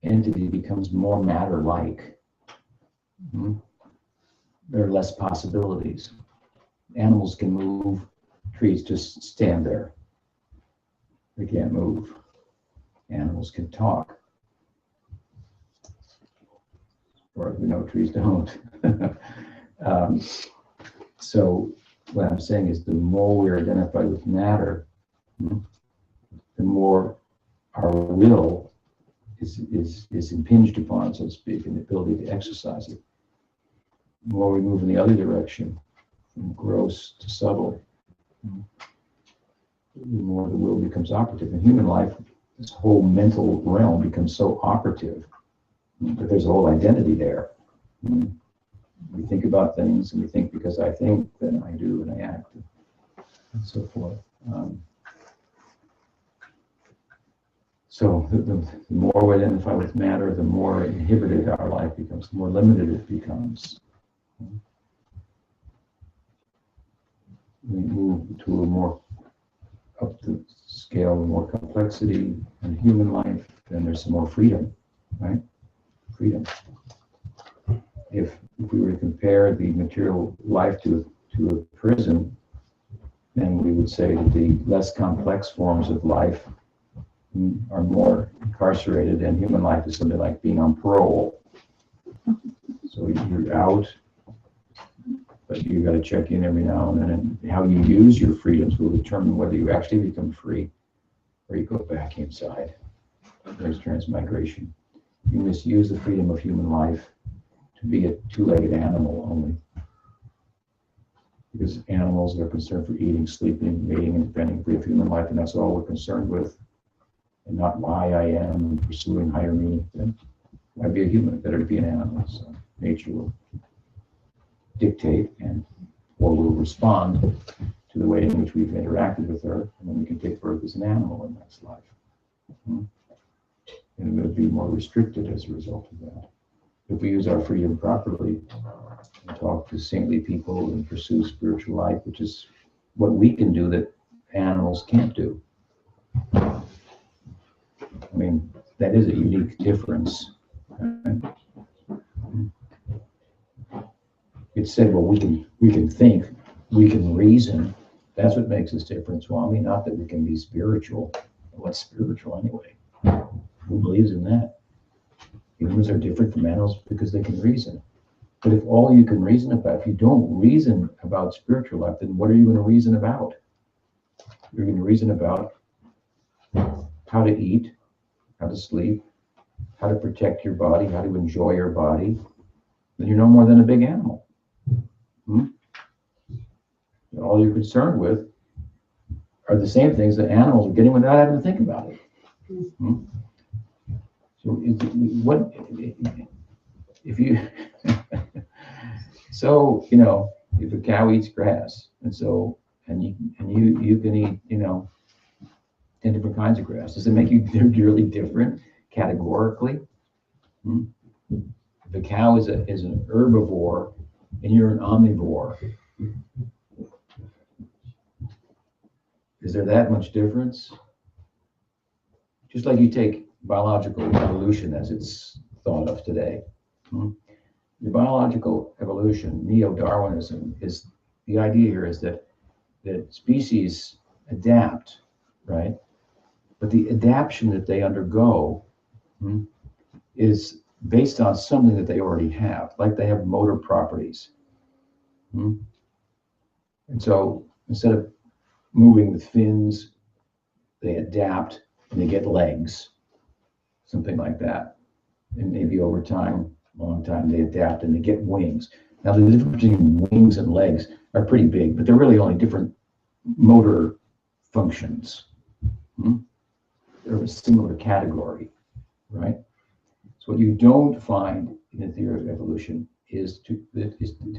entity becomes more matter-like. There are less possibilities. Animals can move, trees just stand there. They can't move. Animals can talk. Or we know trees don't. So what I'm saying is the more we identify with matter, the more our will is impinged upon, so to speak, and the ability to exercise it. The more we move in the other direction, from gross to subtle, the more the will becomes operative. In human life, this whole mental realm becomes so operative that there's a whole identity there. We think about things, and we think because I think, then I do and I act, and so forth. So the more we identify with matter, the more inhibited our life becomes, the more limited it becomes. We move to a more up the scale, more complexity in human life, then there's some more freedom, right? Freedom. If we were to compare the material life to a prison, then we would say that the less complex forms of life are more incarcerated, and human life is something like being on parole. So you're out, but you got to check in every now and then, and how you use your freedoms will determine whether you actually become free or you go back inside. There's transmigration. You misuse the freedom of human life to be a two-legged animal only, because animals are concerned for eating, sleeping, mating, and defending free of human life, and that's all we're concerned with, and not why I am pursuing higher meaning. Then why be a human? Better to be an animal. So nature will dictate or will respond to the way in which we've interacted with her, and then we can take birth as an animal in the next life. And it will be more restricted as a result of that. If we use our freedom properly and talk to saintly people and pursue spiritual life, which is what we can do that animals can't do. I mean, that is a unique difference. Right? It's said, well, we can think, we can reason. That's what makes us different, Swami. Not that we can be spiritual. What's spiritual anyway? Who believes in that? Humans are different from animals because they can reason. But if all you can reason about, if you don't reason about spiritual life, then what are you going to reason about? You're going to reason about how to eat, how to sleep, how to protect your body, how to enjoy your body. Then you're no more than a big animal. All you're concerned with are the same things that animals are getting without having to think about it. So what if you so if a cow eats grass, and you can eat 10 different kinds of grass, does it make you really different categorically? If a cow is an herbivore and you're an omnivore, is there that much difference? Just like you take biological evolution as it's thought of today. The biological evolution, neo-Darwinism, is the idea here is that species adapt, right? But the adaptation that they undergo is based on something that they already have, like they have motor properties. And so instead of moving with fins, they adapt and they get legs, something like that. And maybe over time, long time, they adapt and they get wings. Now the difference between wings and legs are pretty big, but they're really only different motor functions. They're a similar category, right? So what you don't find in the theory of evolution is to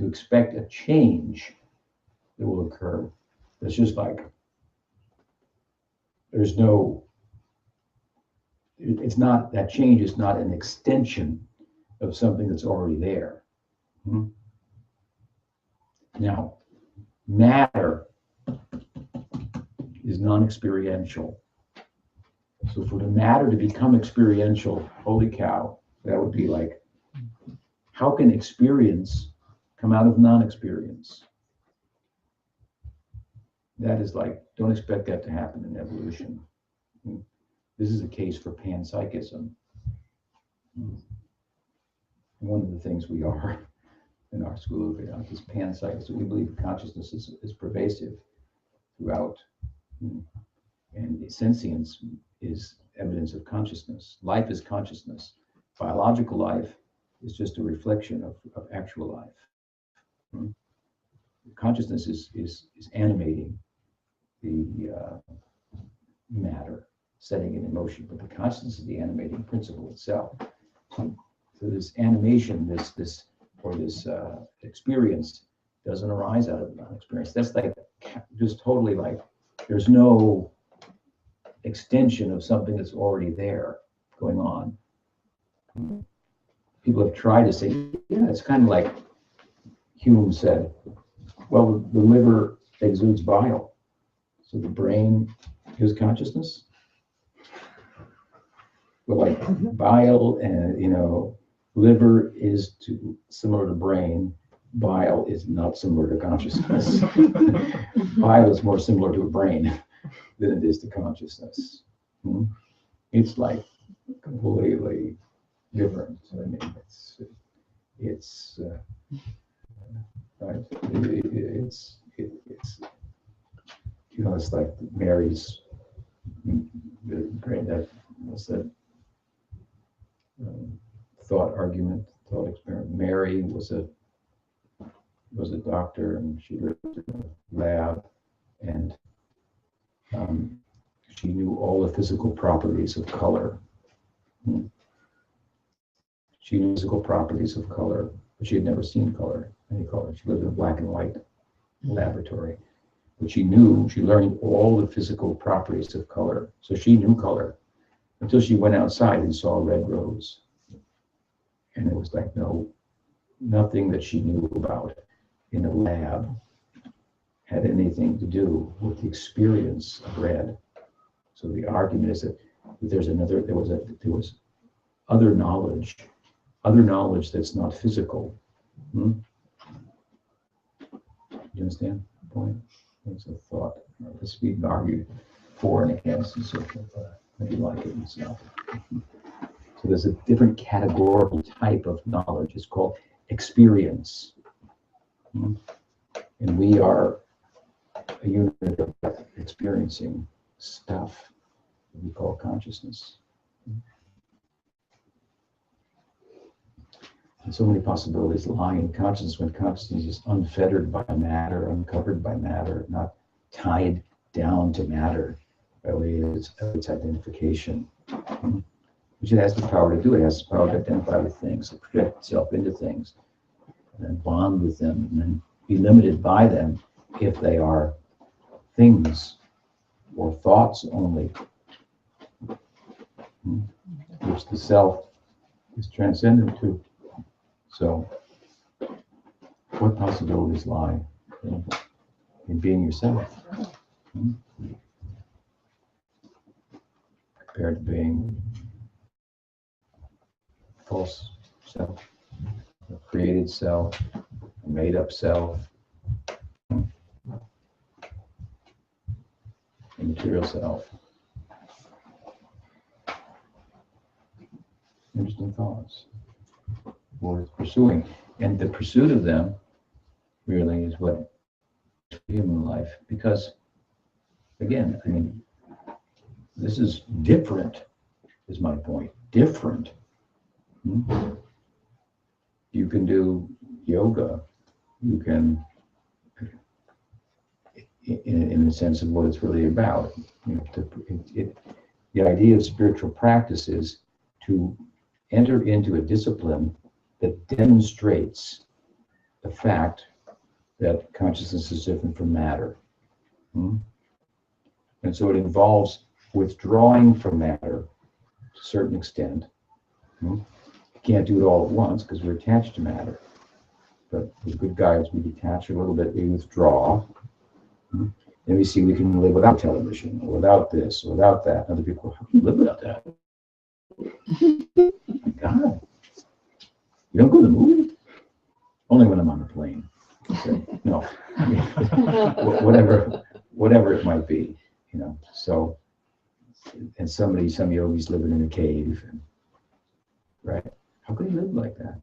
expect a change that will occur. It's just like it's not, that change is not an extension of something that's already there. Hmm? Now, matter is non-experiential. So for the matter to become experiential, holy cow, that would be like, how can experience come out of non-experience? That is like, don't expect that to happen in evolution. This is a case for panpsychism. One of the things we are in our school of Vedanta is panpsychism. We believe consciousness is pervasive throughout. And sentience is evidence of consciousness. Life is consciousness. Biological life is just a reflection of actual life. Consciousness is animating the matter, setting it in motion, but the consciousness is the animating principle itself. So this animation, this experience doesn't arise out of non-experience. That's like just totally like there's no extension of something that's already there going on. People have tried to say, yeah, it's kind of like Hume said, well, the liver exudes bile, so the brain is consciousness. But like bile and, liver is similar to brain, bile is not similar to consciousness. Bile is more similar to a brain than it is to consciousness. It's like completely different. I mean, it's right. It's it's like Mary's great. That was that thought experiment. Mary was a doctor, and she lived in a lab, and she knew all the physical properties of color. She knew physical properties of color, but she had never seen any color. She lived in a black and white laboratory. But she learned all the physical properties of color. So she knew color until she went outside and saw a red rose. And it was like, nothing that she knew about in a lab had anything to do with the experience of red. So the argument is that there was other knowledge that's not physical. You understand the point? It's a thought. This we can argue for and against and so forth. Maybe like it yourself. So there's a different categorical type of knowledge. It's called experience. And we are a unit of experiencing stuff that we call consciousness. And so many possibilities lie in consciousness when consciousness is unfettered by matter, uncovered by matter, not tied down to matter by way of its identification. Which it has the power to do. It has the power to identify with things, to project itself into things, and then bond with them, and then be limited by them if they are things or thoughts only, which the self is transcendent to. So, what possibilities lie in being yourself compared to being false self, a created self, a made up self, a material self? Interesting thoughts worth pursuing. And the pursuit of them really is what human life, because again, I mean, this is different, is my point. Different. You can do yoga. You can, in the sense of what it's really about. The idea of spiritual practice is to enter into a discipline that demonstrates the fact that consciousness is different from matter. And so it involves withdrawing from matter to a certain extent. You can't do it all at once because we're attached to matter. But with good guides, we detach a little bit, we withdraw. And we see we can live without television, or without this, or without that. Other people, how can you live without that? My God. You don't go to the movie? Only when I'm on the plane. Okay. No. I mean, whatever it might be, you know. So, and some yogis living in a cave, and, right? How can you live like that?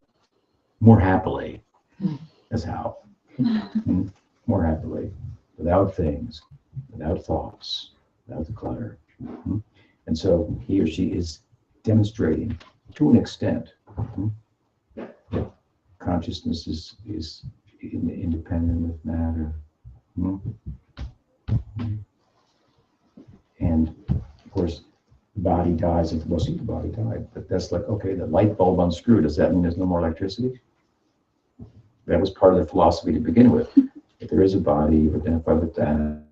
More happily. That's how. More happily, without things, without thoughts, without the clutter. And so he or she is demonstrating, to an extent, that consciousness is independent of matter. And of course, the body dies, and we'll see the body died, but that's like, okay, the light bulb unscrewed, does that mean there's no more electricity? That was part of the philosophy to begin with. If there is a body, you identify with that,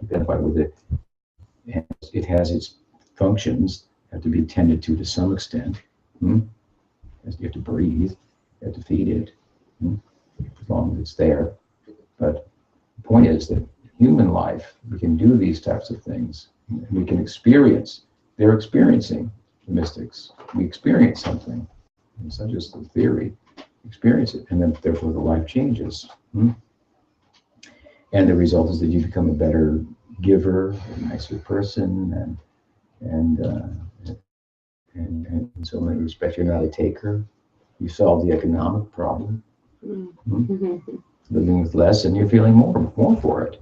identify with it, and it has its functions, have to be tended to some extent. You have to breathe, you have to feed it, as long as it's there. But the point is that human life, we can do these types of things. We can experience, they're experiencing, the mystics. We experience something. It's not just the theory. Experience it, and then therefore the life changes. And the result is that you become a better giver, a nicer person, and in so many respects you're not a taker. You solve the economic problem. Living with less, and you're feeling more for it.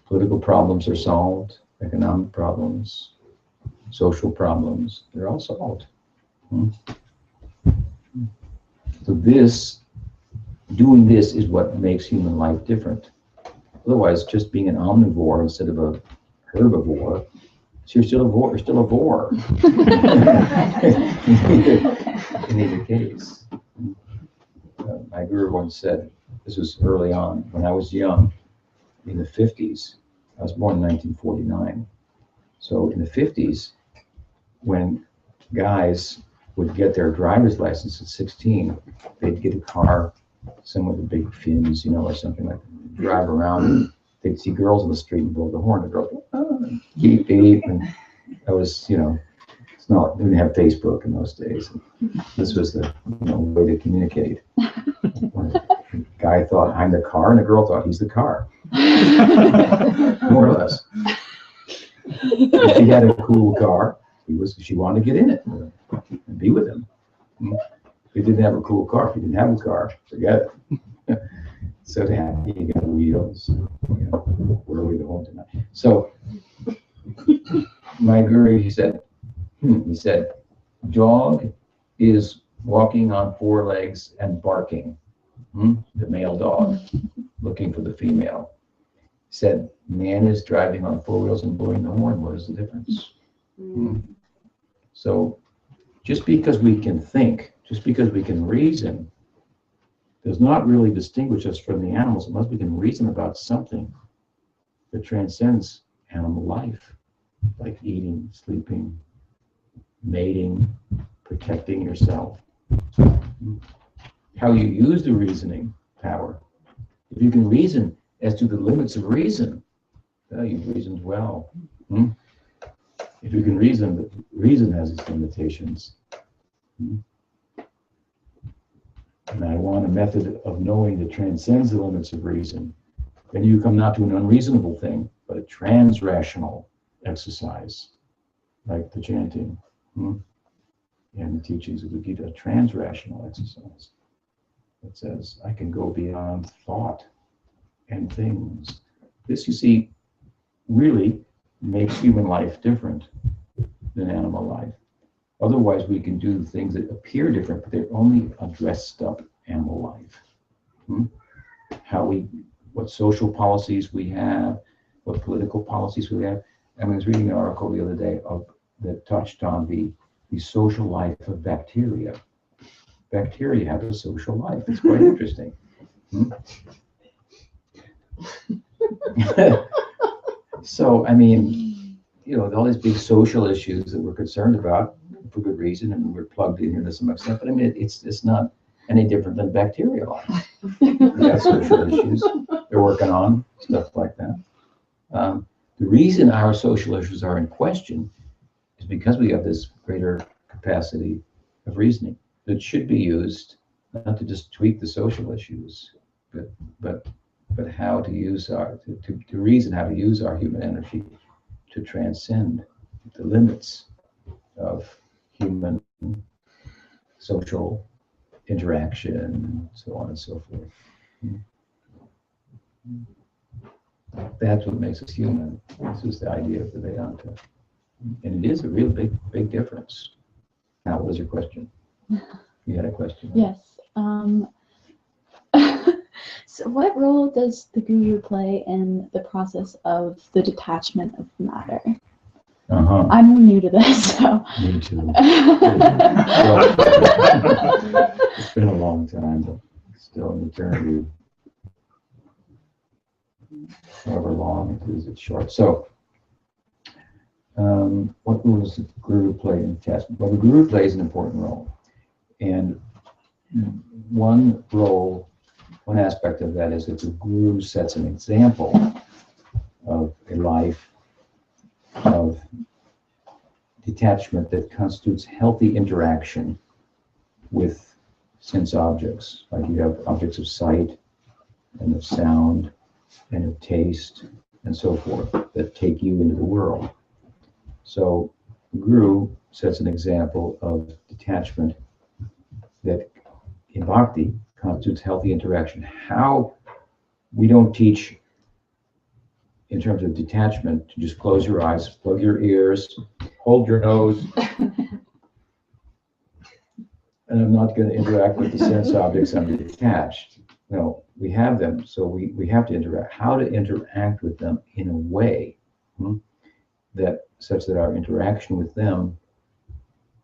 Political problems are solved, economic problems, social problems, they're all solved. So doing this is what makes human life different. Otherwise, just being an omnivore instead of a herbivore, so you're still a vore. In either case. My guru once said, this was early on, when I was young, in the 50s. I was born in 1949. So in the 50s, when guys would get their driver's license at 16, they'd get a car, some with the big fins, you know, or something like that, drive around, and they'd see girls on the street and blow the horn. The girls go, beep, beep, and that was, you know, it's not, they didn't have Facebook in those days. This was the way to communicate. The guy thought, I'm the car, and the girl thought he's the car. More or less. If he had a cool car, she wanted to get in it and be with him. If he didn't have a cool car, if he didn't have a car, forget it. So you got wheels. Where are we going tonight? So my guru, he said, dog is walking on 4 legs and barking. The male dog looking for the female. He said, man is driving on 4 wheels and blowing the horn. What is the difference? So just because we can think, just because we can reason, does not really distinguish us from the animals unless we can reason about something that transcends animal life, like eating, sleeping, mating, protecting yourself. How you use the reasoning power. If you can reason as to the limits of reason, you've reasoned well. If you can reason, but reason has its limitations. And I want a method of knowing that transcends the limits of reason. Then you come not to an unreasonable thing, but a trans-rational exercise, like the chanting and the teachings of the Gita, a trans-rational exercise that says, I can go beyond thought and things. This, you see, really makes human life different than animal life. Otherwise, we can do things that appear different, but they're only a dressed up animal life. What social policies we have, what political policies we have. I was reading an article the other day that touched on the social life of bacteria. Bacteria have a social life. It's quite interesting. So, I mean, all these big social issues that we're concerned about for good reason, and we're plugged in here to some extent, but I mean, it's not, any different than bacterial life. We have social issues they're working on, stuff like that. The reason our social issues are in question is because we have this greater capacity of reasoning that should be used not to just tweak the social issues, but how to use to reason how to use our human energy to transcend the limits of human social interaction, so on and so forth. That's what makes us human. This is the idea of the Vedanta. And it is a real big difference. Now, what was your question? You had a question. Yes. So what role does the guru play in the process of the detachment of matter? Uh-huh. I'm new to this, so. Me too. It's been a long time, but still an eternity. However long it is, it's short. So, what role does the guru play in detachment? Well, the guru plays an important role. And one aspect of that is that the guru sets an example of a life of detachment that constitutes healthy interaction with sense objects. Like you have objects of sight and of sound and of taste and so forth that take you into the world. So the guru sets an example of detachment that in bhakti constitutes healthy interaction. How we don't teach in terms of detachment to just close your eyes, plug your ears, hold your nose, and I'm not going to interact with the sense objects, I'm detached. No, we have them, so we have to interact. How to interact with them in a way that such that our interaction with them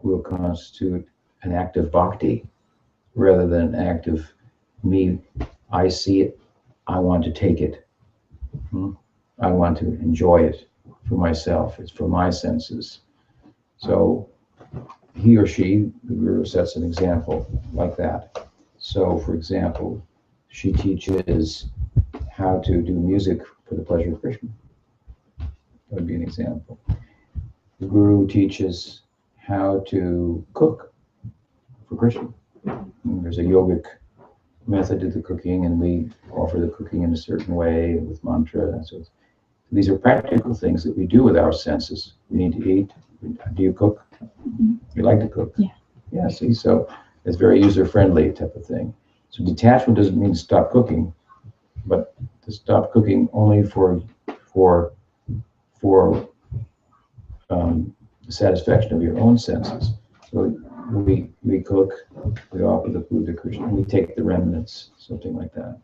will constitute an act of bhakti rather than an act of me, I see it, I want to take it. I want to enjoy it for myself. It's for my senses. So he or she, the guru, sets an example like that. So, for example, she teaches how to do music for the pleasure of Krishna. That would be an example. The guru teaches how to cook for Krishna. And there's a yogic method to the cooking, and we offer the cooking in a certain way with mantra. And so these are practical things that we do with our senses. We need to eat. Do you cook? You like to cook? Yeah. Yeah, see, so it's very user-friendly type of thing. So detachment doesn't mean stop cooking, but to stop cooking only for the satisfaction of your own senses. So we cook, we offer the food to Krishna, we take the remnants, something like that.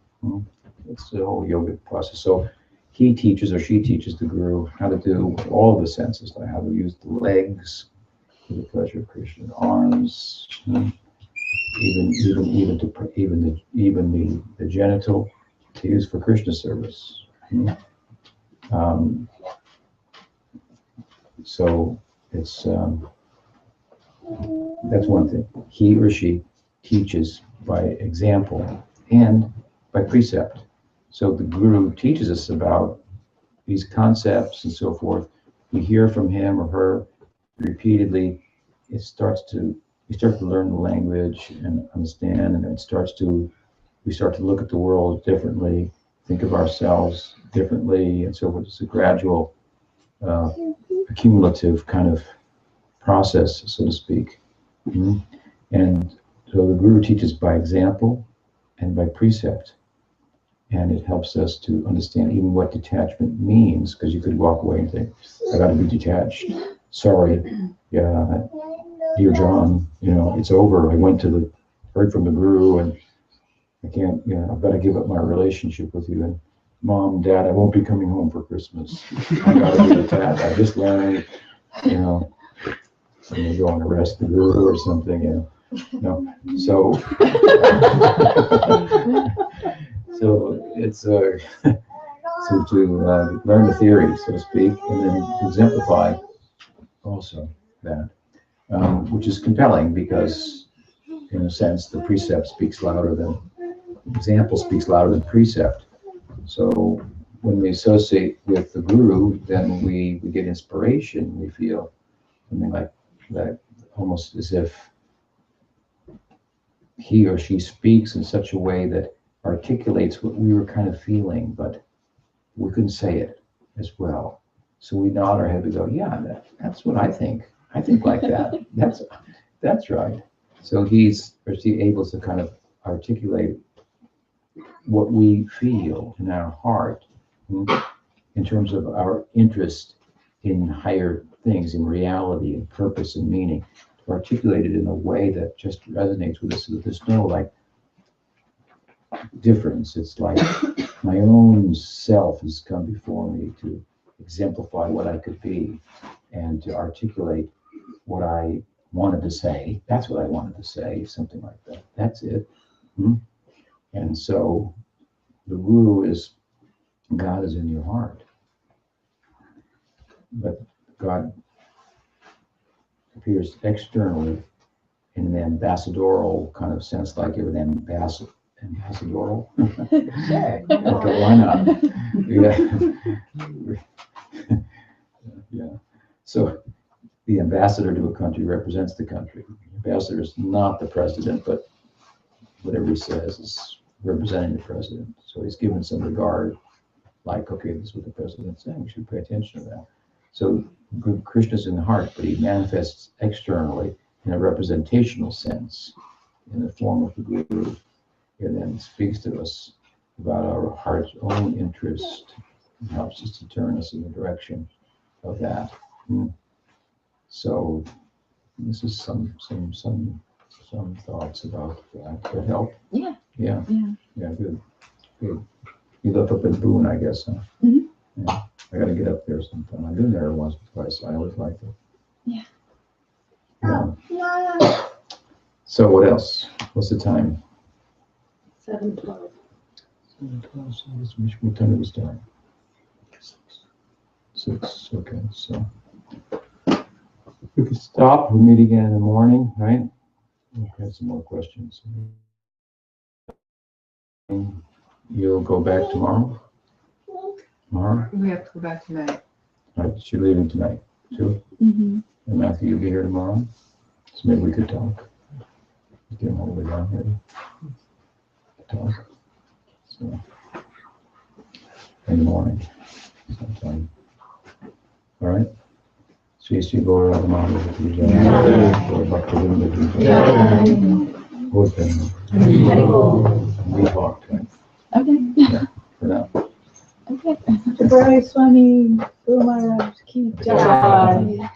It's the whole yogic process. So he teaches or she teaches the guru how to do all of the senses, like how to use the legs for the pleasure of Krishna, arms, even the genital to use for Krishna service. So it's that's one thing. He or she teaches by example and by precept. So the guru teaches us about these concepts and so forth. We hear from him or her repeatedly. We start to learn the language and understand, and we start to look at the world differently, think of ourselves differently, and so forth. It's a gradual, accumulative kind of process, so to speak. And so the guru teaches by example and by precept. And it helps us to understand even what detachment means, because you could walk away and think, I got to be detached. Sorry, yeah, dear John, it's over. I heard from the guru, and I can't, I've got to give up my relationship with you. And Mom, Dad, I won't be coming home for Christmas. I got to be detached. I just learned, and you go and arrest the guru or something, No, so. So it's to learn the theory, so to speak, and then to exemplify also that, which is compelling because in a sense, the precept speaks louder than, example speaks louder than precept. So when we associate with the guru, then we get inspiration. We feel something like that, almost as if he or she speaks in such a way that articulates what we were kind of feeling, but we couldn't say it as well. So we nod our head, we go, yeah, that's what I think. I think like that. That's right. So he's or she able to kind of articulate what we feel in our heart in terms of our interest in higher things, in reality and purpose and meaning, to articulate it in a way that just resonates with us, so that there's no like difference. It's like my own self has come before me to exemplify what I could be and to articulate what I wanted to say. That's what I wanted to say, something like that. That's it. And so the guru is, God is in your heart. But God appears externally in an ambassadorial kind of sense, like you're an ambassadorial. Sure. Okay, why not? Yeah. So the ambassador to a country represents the country. The ambassador is not the president, but whatever he says is representing the president. So he's given some regard, like, okay, this is what the president's saying, we should pay attention to that. So Krishna's in the heart, but he manifests externally in a representational sense, in the form of the guru, and then speaks to us about our heart's own interest, and helps us to turn us in the direction of that. So this is some thoughts about that. Could help? Yeah. Yeah. Good. You live up in Boone, I guess, huh? Yeah. I gotta get up there sometime. I've been there once or twice. I always liked it. Yeah. So what else? What's the time? 7:12. 7:12. What time did we start? 6. Okay, so we could stop. We'll meet again in the morning, right? We'll have some more questions. You'll go back tomorrow? Tomorrow? We have to go back tonight. Right, you're leaving tonight, too? Mm-hmm. And Matthew, you'll be here tomorrow? So maybe we could talk. Get him all the way down here. Talk. So, in the morning, sometime. All right? Sri Sri Gaura Maharaj Ki Jai. Gaura Bhaktivinoda Ki Jai. Open. We talk, right? Okay. Yeah, for now. Okay. Tripurari Swami, Guru Maharaj Ki Jai.